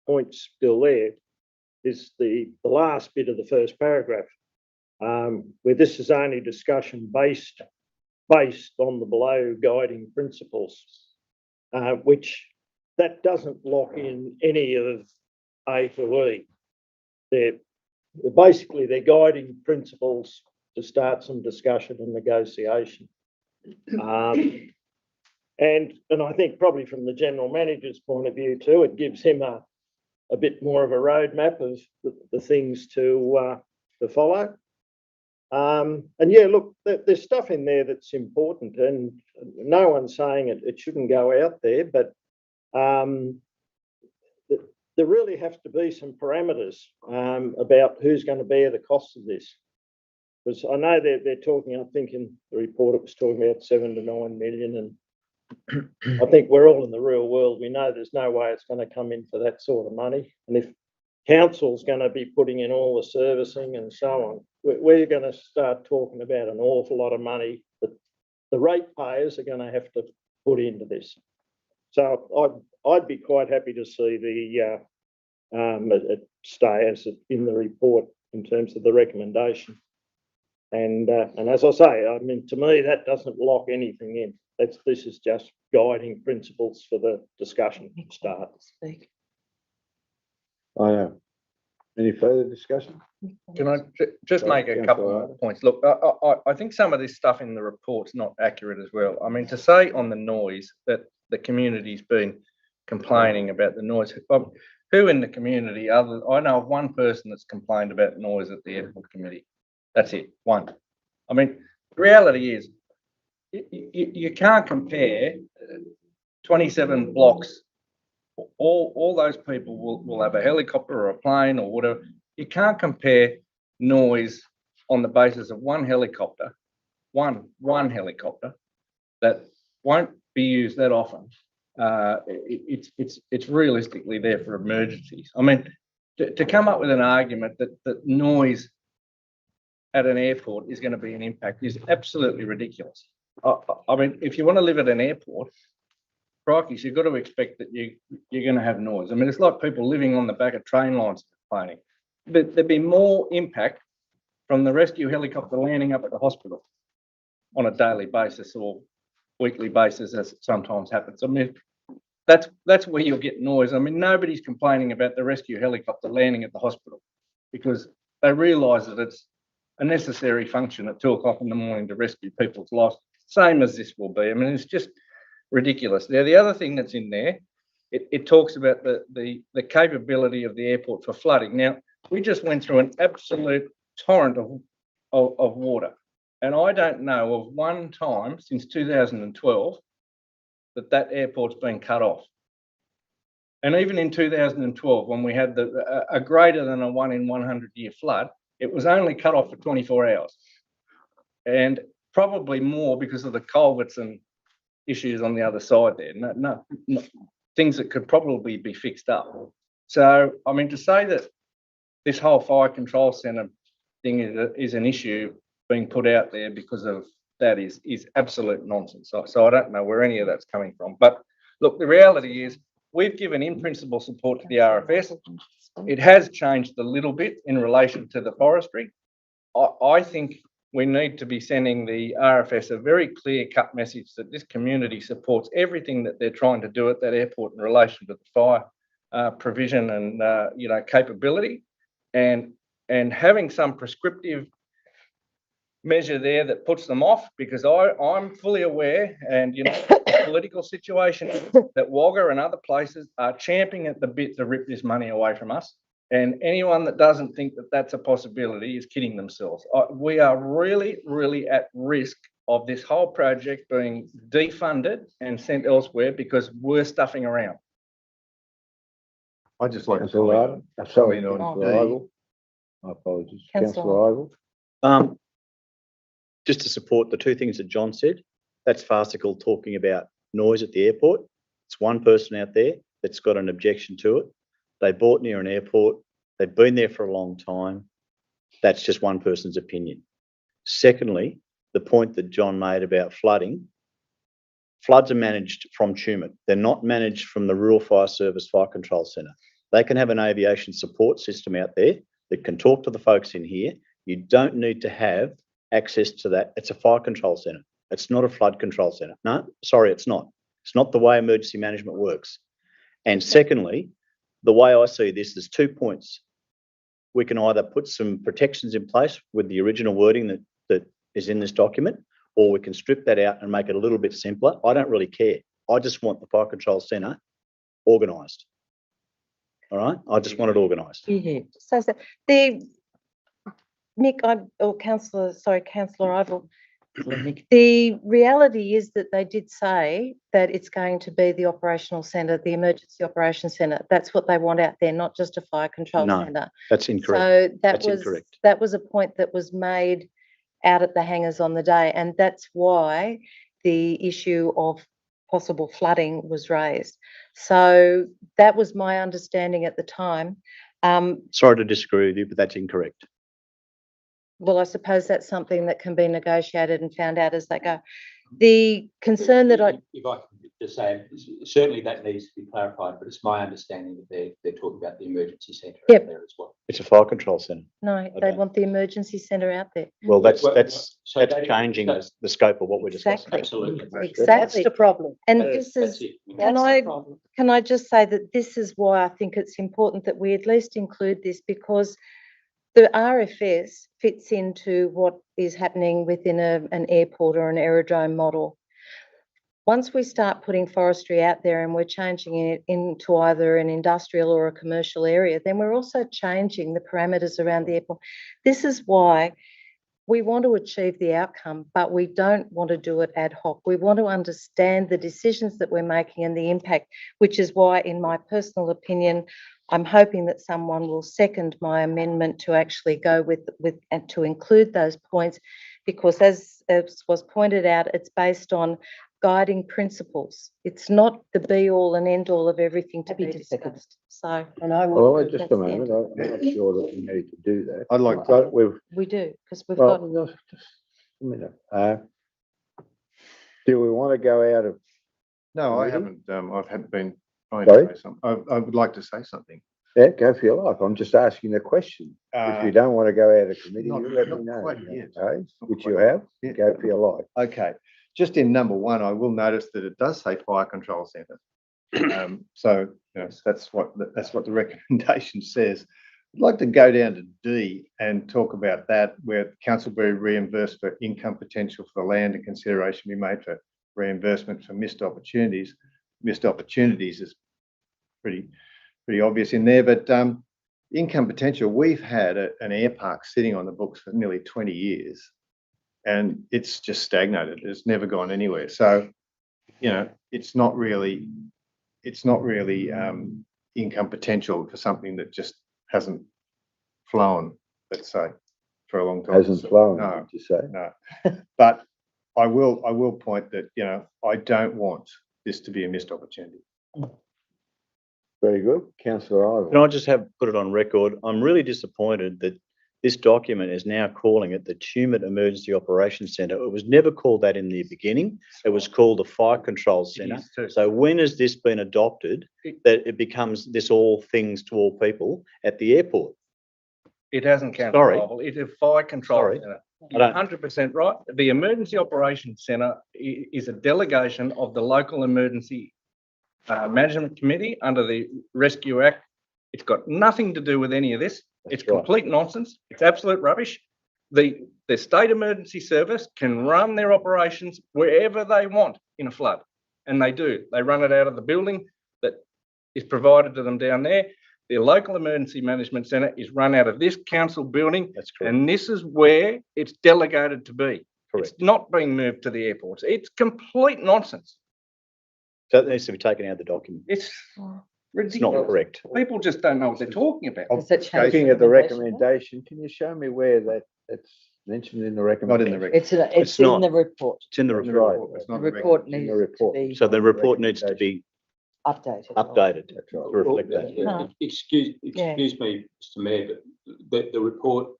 points still there is the last bit of the first paragraph, where this is only discussion based on the below guiding principles, which that doesn't lock in any of A to E. They're guiding principles to start some discussion and negotiation. And I think probably from the general manager's point of view too, it gives him a bit more of a roadmap of the things to follow. And yeah, look, there's stuff in there that's important, and no one's saying it shouldn't go out there, but there really have to be some parameters about who's going to bear the cost of this. Because I know they're talking, I think in the report it was talking about 7 to 9 million, and I think we're all in the real world. We know there's no way it's going to come in for that sort of money. And if council's going to be putting in all the servicing and so on, we're going to start talking about an awful lot of money that the ratepayers are going to have to put into this. So I'd be quite happy to see it stay as in the report in terms of the recommendation. And as I say, I mean, to me, that doesn't lock anything in. This is just guiding principles for the discussion start. Any further discussion? Can I just make a couple more points? Look, I think some of this stuff in the report's not accurate as well. I mean, to say on the noise that the community's been complaining about the noise, who in the community I know of one person that's complained about noise at the airport committee. That's it, one. I mean, the reality is you can't compare 27 blocks. All those people will have a helicopter or a plane or whatever. You can't compare noise on the basis of one helicopter that won't be used that often. It's realistically there for emergencies. I mean, to come up with an argument that noise at an airport is going to be an impact is absolutely ridiculous. I mean, if you want to live at an airport, crikey, you've got to expect that you're going to have noise. I mean, it's like people living on the back of train lines complaining. There'd be more impact from the rescue helicopter landing up at the hospital on a daily basis or weekly basis, as it sometimes happens. I mean, that's where you'll get noise. I mean, nobody's complaining about the rescue helicopter landing at the hospital because they realise that it's a necessary function at 2 o'clock in the morning to rescue people's lives, same as this will be. I mean, it's just ridiculous. Now, the other thing that's in there, it talks about the capability of the airport for flooding. Now, we just went through an absolute torrent of water. And I don't know of one time since 2012 that airport's been cut off. And even in 2012, when we had a greater than a 1 in 100 year flood, it was only cut off for 24 hours. And probably more because of the culverts and issues on the other side there. No, things that could probably be fixed up. So, I mean, to say that this whole fire control centre thing is an issue being put out there because of that is absolute nonsense. So I don't know where any of that's coming from. But look, the reality is we've given in principle support to the RFS. It has changed a little bit in relation to the forestry. I think we need to be sending the RFS a very clear-cut message that this community supports everything that they're trying to do at that airport in relation to the fire provision and capability, and having some prescriptive measure there that puts them off, because I'm fully aware, and the political situation that Wagga and other places are champing at the bit to rip this money away from us. And anyone that doesn't think that that's a possibility is kidding themselves. We are really, really at risk of this whole project being defunded and sent elsewhere because we're stuffing around. I'd just like to Councillor comment. Sorry, on Councillor Ivell. My apologies. Councillor Councillor Ivell. Just to support the two things that John said, that's farcical talking about noise at the airport. It's one person out there that's got an objection to it. They bought near an airport. They've been there for a long time. That's just one person's opinion. Secondly, the point that John made about flooding, floods are managed from Tumut. They're not managed from the Rural Fire Service Fire Control Centre. They can have an aviation support system out there that can talk to the folks in here. You don't need to have access to that. It's a fire control centre. It's not a flood control centre. No, sorry, it's not. It's not the way emergency management works. And secondly, the way I see this, there's 2 points. We can either put some protections in place with the original wording that is in this document, or we can strip that out and make it a little bit simpler. I don't really care. I just want the fire control centre organised. All right? I just want it organised. So Councillor Ivell, the reality is that they did say that it's going to be the operational centre, the emergency operations centre. That's what they want out there, not just a fire control centre. That's incorrect. So That's incorrect. that was a point that was made out at the hangars on the day, and that's why the issue of possible flooding was raised. So that was my understanding at the time. Sorry to disagree with you, but that's incorrect. Well, I suppose that's something that can be negotiated and found out as they go. The concern that If I can just say, certainly that needs to be clarified, but it's my understanding that they're talking about the emergency centre out there as well. It's a fire control centre. No, they want the emergency centre out there. Well, that's So that is- changing the scope of what we're discussing. Exactly. Absolutely. That's Exactly. the problem. And That's this is, it. Can That's I- the problem. can I just say that this is why I think it's important that we at least include this, because the RFS fits into what is happening within an airport or an aerodrome model. Once we start putting forestry out there and we're changing it into either an industrial or a commercial area, then we're also changing the parameters around the airport. This is why we want to achieve the outcome, but we don't want to do it ad hoc. We want to understand the decisions that we're making and the impact, which is why, in my personal opinion, I'm hoping that someone will second my amendment to actually go with and to include those points, because as was pointed out, it's based on guiding principles. It's not the be all and end all of everything to be discussed. So And I Well, would, just a moment, I'm not sure that we need to do that. I'd like to- But we've, we do, because we've well, got, just a minute. Do we want to go out of, No, I Really? haven't, I've had been trying Sorry? to say something. I would like to say something. yeah, go for your life. I'm just asking the question. If you don't want to go out of committee, not- you let me not know. quite yet. Okay, Not which quite you yet. have, Yeah. go for your life. Okay, just in number one, I will notice that it does say fire control centre. So, you know, that's what the recommendation says. I'd like to go down to D and talk about that, where council be reimbursed for income potential for the land and consideration be made for reimbursement for missed opportunities. Missed opportunities is pretty obvious in there, but income potential, we've had an air park sitting on the books for nearly 20 years and it's just stagnated. It's never gone anywhere. So, you know, it's not really income potential for something that just hasn't flown, let's say, for a long time. Hasn't flown, No, did you say? no. But I will point that, you know, I don't want this to be a missed opportunity. Very good. Councillor Can Ivor. I just put it on record? I'm really disappointed that this document is now calling it the Tumut Emergency Operations Centre. It was never called that in the beginning. It was called the Fire Control Centre. is too. So when has this been adopted that it becomes this all things to all people at the airport? It hasn't, Sorry. Councillor Ivel. It's a fire control Sorry. centre. I You're don't- 100% right. The Emergency Operations Centre is a delegation of the local emergency management committee under the Rescue Act. It's got nothing to do with any of this. It's right. complete nonsense. It's absolute rubbish. The state emergency service can run their operations wherever they want in a flood, and they do. They run it out of the building that is provided to them down there. The local emergency management centre is run out of this council building, That's correct. and this is where it's delegated to be. Correct. It's not being moved to the airports. It's complete nonsense. So that needs to be taken out of the document. It's It's not ridiculous. correct. People just don't know what they're talking about. Does that change Looking at the recommendation? recommendation, can you show me where that's mentioned in the Not recommendation? in the It's It's in not. the report. It's in the That's report. right. It's The not report in the needs to report. be So the report needs to be updated. updated That's right. to reflect that. No. Excuse Yeah. me, Mr Mayor, but the report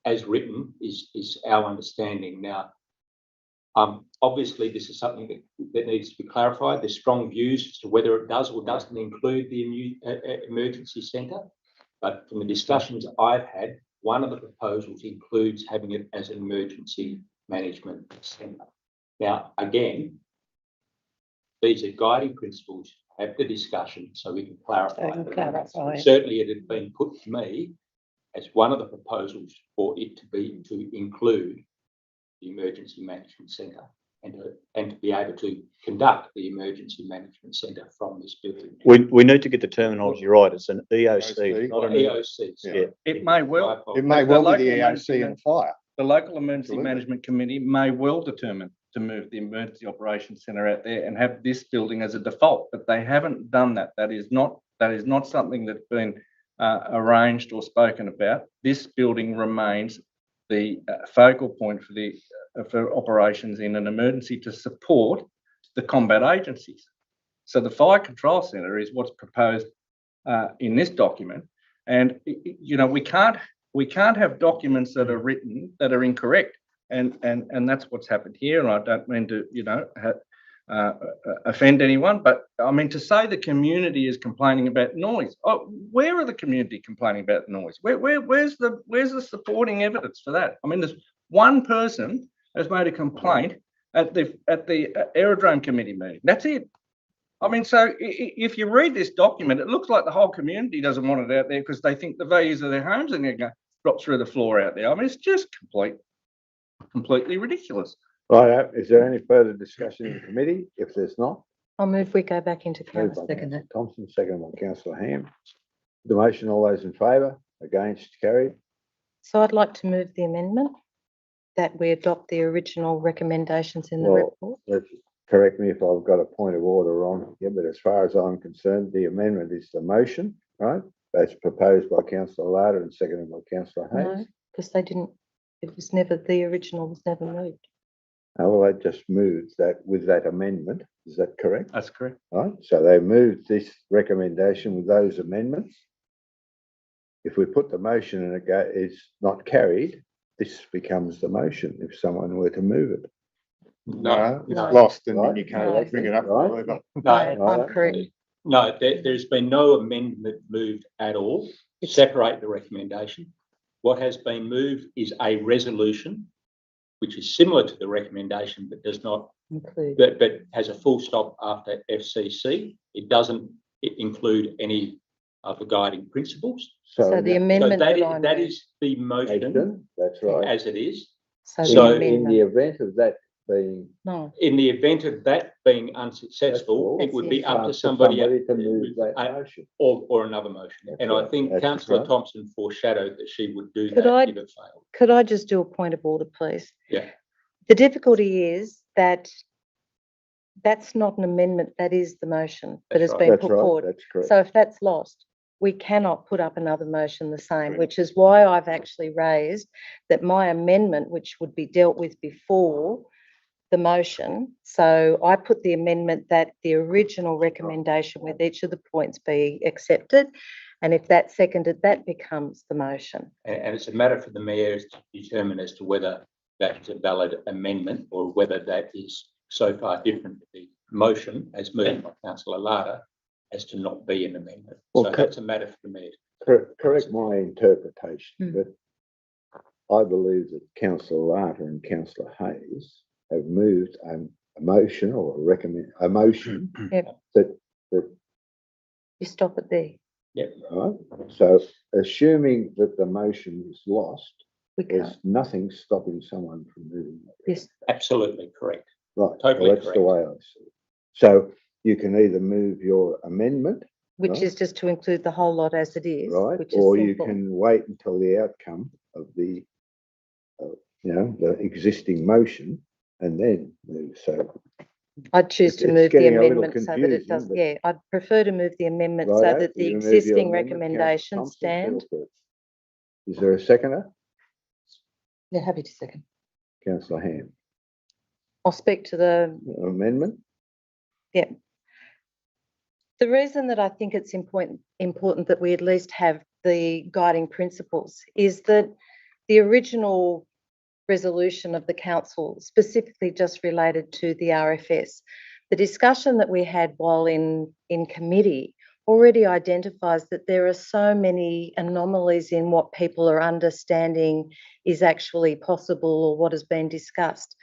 as written is our understanding now. Obviously, this is something that needs to be clarified. There's strong views as to whether it does or doesn't include the emergency centre. But from the discussions I've had, one of the proposals includes having it as an emergency management centre. Now, again, these are guiding principles. Have the discussion so we can clarify. So we can clarify it. Certainly, it had been put to me as one of the proposals for it to include the emergency management centre and to be able to conduct the emergency management centre from this building. We need to get the terminology right. It's an EOC, not an EOC. Yeah. It may well, It may The well be local the emergency EOC and fire. the local emergency Absolutely. management committee may well determine to move the emergency operations centre out there and have this building as a default, but they haven't done that. That is not something that's been arranged or spoken about. This building remains the focal point for operations in an emergency to support the combat agencies. So the fire control centre is what's proposed in this document, and you know we can't have documents that are written that are incorrect, and that's what's happened here. And I don't mean to offend anyone, but I mean, to say the community is complaining about noise, where are the community complaining about noise? Where's the supporting evidence for that? I mean, there's one person has made a complaint at the aerodrome committee meeting. That's it. I mean, so if you read this document, it looks like the whole community doesn't want it out there because they think the values of their homes are going to drop through the floor out there. I mean, it's just completely ridiculous. Right, is there any further discussion in the committee? If there's not, I'll move we go back into moved council. by Councillor Thompson, second by Councillor Ham. The motion, all those in favour? Against? Carried. So I'd like to move the amendment that we adopt the original recommendations in the Well, report. Correct me if I've got a point of order wrong here, but as far as I'm concerned, the amendment is the motion, right? That's proposed by Councillor Larder and seconded by Councillor No, Hayes. because they didn't, it was never, the original was never moved. Oh, well, they just moved that with that amendment. Is that correct? That's correct. Right, so they moved this recommendation with those amendments. If we put the motion and it is not carried, this becomes the motion if someone were to move it. No, it's No. lost and Right. then you can't No. bring it up. Right. However. No, I'm correct. no, there's been no amendment moved at all. Separate the recommendation. What has been moved is a resolution, which is similar to the recommendation, but does not, Include. but has a full stop after FCC. It doesn't include any of the guiding principles. So the amendment So that I that moved. is the motion That's right. as it is. So So the In the amendment, event of that being no, In the event of that being unsuccessful, That's it would all. be up to to somebody to move that motion. or another motion. That's And I right. think That's Councillor right. Thompson foreshadowed that she would do Could that I- if it failed. could I just do a point of order, please? Yeah. The difficulty is that that's not an amendment, that is the motion that That's has right. been That's put right, forward. that's correct. So if that's lost, we cannot put up another motion the same, Correct. which is why I've actually raised that my amendment, which would be dealt with before the motion. So I put the amendment that the original recommendation with each of the points be accepted. And if that's seconded, that becomes the motion. And it's a matter for the mayor to determine as to whether that is a valid amendment or whether that is so far different to the motion as moved by Councillor Larder as to not be an amendment. Well, So that's a matter for the mayor. Correct my interpretation, Hmm. but I believe that Councillor Larder and Councillor Hayes have moved a motion or a motion Yep. that, You stop it there. right? So assuming that the motion is lost, We there's can't. nothing stopping someone from moving it. Yes, Absolutely correct. Right, Totally well, that's the way I see it. So you can either move your amendment, which Right. is just to include the whole lot as it is, right? which is Or you simple. can wait until the outcome of the, the existing motion and then move. So, I'd choose to it's move the getting a little amendment so that it confusing, does, but- yeah, I'd prefer to move the amendment so righto, that the you move your existing amendment, Councillor recommendations Thompson, stand. feel free. Is there a seconder? Yeah, happy to second. Councillor Ham, I'll speak to the, amendment? yeah. The reason that I think it's important that we at least have the guiding principles is that the original resolution of the council specifically just related to the RFS. The discussion that we had while in committee already identifies that there are so many anomalies in what people are understanding is actually possible or what has been discussed.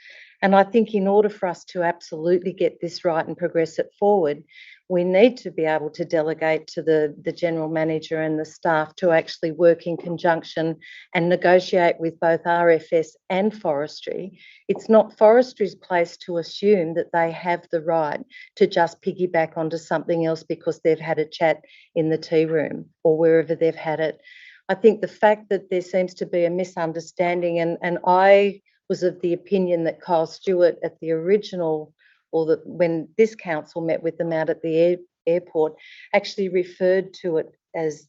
And I think in order for us to absolutely get this right and progress it forward, we need to be able to delegate to the general manager and the staff to actually work in conjunction and negotiate with both RFS and forestry. It's not forestry's place to assume that they have the right to just piggyback onto something else because they've had a chat in the tea room or wherever they've had it. I think the fact that there seems to be a misunderstanding, and I was of the opinion that Kyle Stewart at the original, or when this council met with them out at the airport, actually referred to it as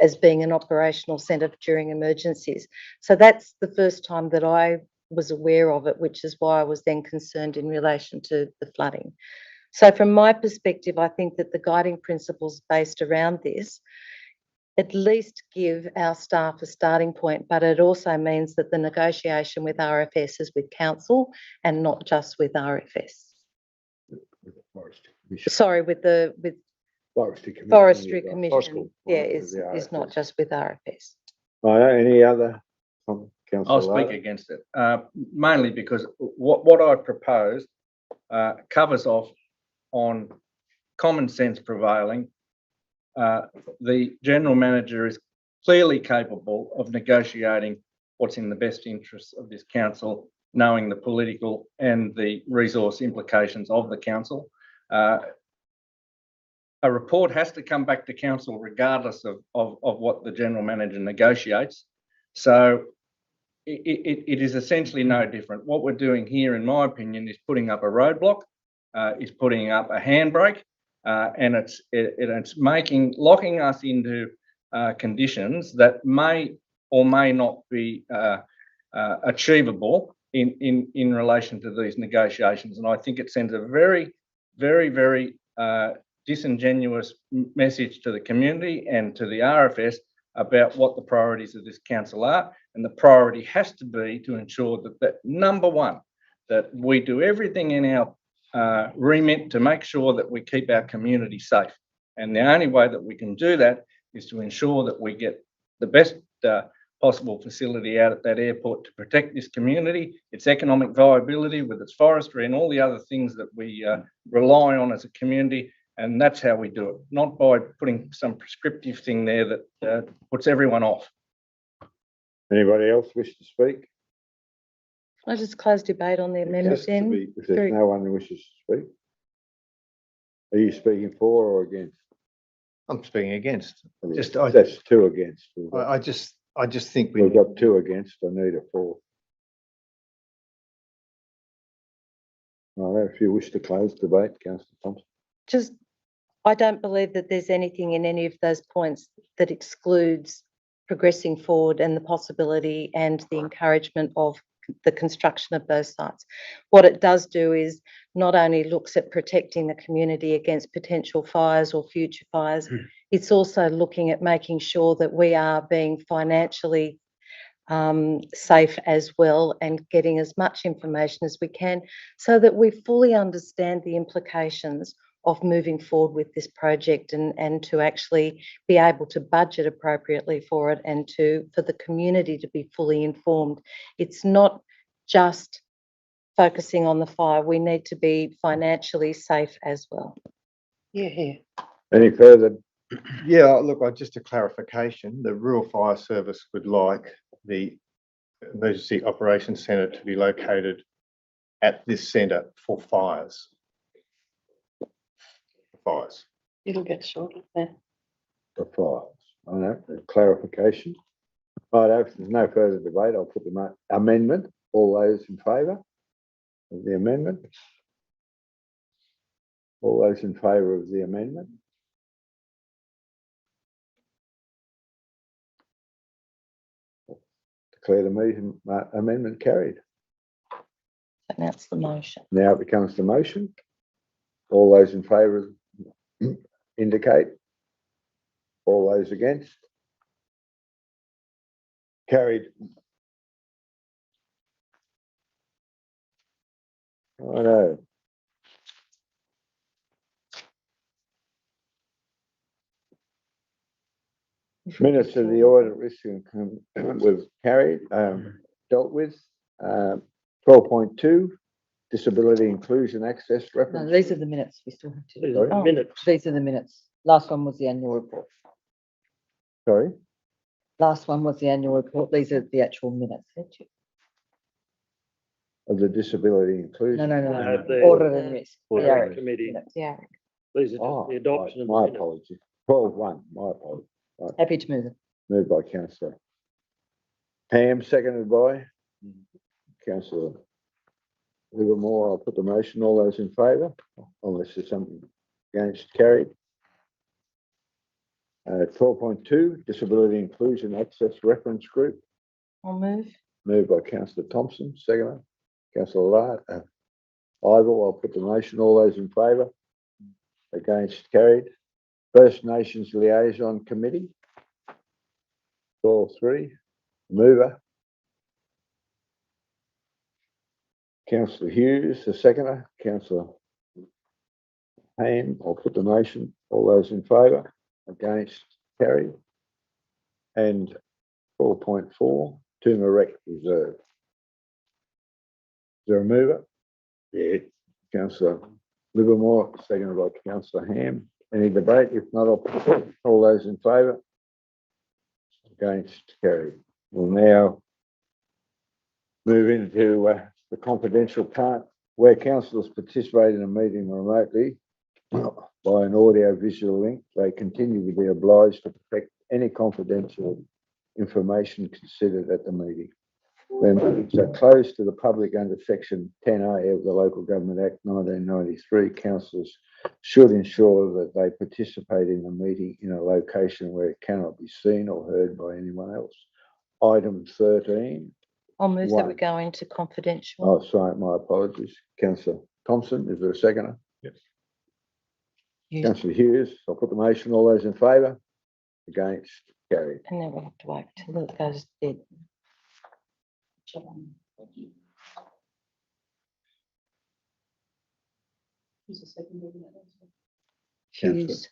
as being an operational centre during emergencies. So that's the first time that I was aware of it, which is why I was then concerned in relation to the flooding. So from my perspective, I think that the guiding principles based around this at least give our staff a starting point, but it also means that the negotiation with RFS is with council and not just with RFS. Forestry Commission. Sorry, with Forestry Commission. Forestry you're right. Commission, yeah, Right, with is the not RFS. just with RFS. Right, any other? I'll speak against it, mainly because what I proposed covers off on common sense prevailing. The general manager is clearly capable of negotiating what's in the best interests of this council, knowing the political and the resource implications of the council. A report has to come back to council regardless of what the general manager negotiates. So it is essentially no different. What we're doing here, in my opinion, is putting up a roadblock, is putting up a handbrake, and it's locking us into conditions that may or may not be achievable in relation to these negotiations. And I think it sends a very, very, very disingenuous message to the community and to the RFS about what the priorities of this council are. And the priority has to be to ensure that number one, that we do everything in our remit to make sure that we keep our community safe. And the only way that we can do that is to ensure that we get the best possible facility out at that airport to protect this community, its economic viability with its forestry and all the other things that we rely on as a community. And that's how we do it, not by putting some prescriptive thing there that puts everyone off. Anybody else wish to speak? I just close debate on the amendment Just to then. be- If there's no one who wishes to speak. Are you speaking for or against? I'm speaking against. That's two against. I just think We've got two against. I need a fourth. Right, if you wish to close debate, Councillor Thompson. I don't believe that there's anything in any of those points that excludes progressing forward and the possibility and the encouragement of the construction of those sites. What it does do is not only looks at protecting the community against potential fires or future fires, it's also looking at making sure that we are being financially safe as well and getting as much information as we can so that we fully understand the implications of moving forward with this project and to actually be able to budget appropriately for it and for the community to be fully informed. It's not just focusing on the fire. We need to be financially safe as well. Yeah. Any further? Yeah, look, just a clarification. The Rural Fire Service would like the Emergency Operations Centre to be located at this centre for fires. It'll get sorted then. The fires. I know, clarification. Right, if there's no further debate, I'll put the amendment. All those in favour of the amendment? All those in favour of the amendment? Declare the meeting amendment carried. And that's the motion. Now it becomes the motion. All those in favour indicate. All those against? Carried. Righto. Minutes of the audit risk we've carried, dealt with. 12.2, disability inclusion access No, reference. these are the minutes we still have to do. These are the minutes. These are the minutes. Last one was the annual report. Sorry, Last one was the annual report. These are the actual minutes. of the disability inclusion. No. The Audit and risk. Audit The and ARIC risk. committee. minutes. These are Oh, just the adoption of the my minutes. apology. 12.1, my apology. Happy to move it. Moved by Councillor Pam, seconded by Councillor Livermore. I'll put the motion. All those in favour, unless there's something against, carried. 12.2, disability inclusion access reference group. I'll move. Moved by Councillor Thompson, second. Councillor Ivor, I'll put the motion. All those in favour? Against, carried. First Nations Liaison Committee. 12.3, mover. Councillor Hughes, the seconder. Councillor Ham, I'll put the motion. All those in favour? Against? Carried. And 4.4, Turmeric Reserve. Is there a mover? Yeah, Councillor Livermore, seconded by Councillor Ham. Any debate? If not, I'll put it. All those in favour? Against? Carried. We'll now move into the confidential part where councillors participate in a meeting remotely by an audio-visual link. They continue to be obliged to protect any confidential information considered at the meeting. When meetings are closed to the public under Section 10A of the Local Government Act 1993, councillors should ensure that they participate in the meeting in a location where it cannot be seen or heard by anyone else. Item 13. I'll move that we One. go into confidential. Oh, sorry, my apologies. Councillor Thompson, is there a seconder? Yes. Councillor Hughes, I'll put the motion. All those in favour? Against? Carried. And then we'll have to wait till it goes dead. Who's the second? Councillor Hughes.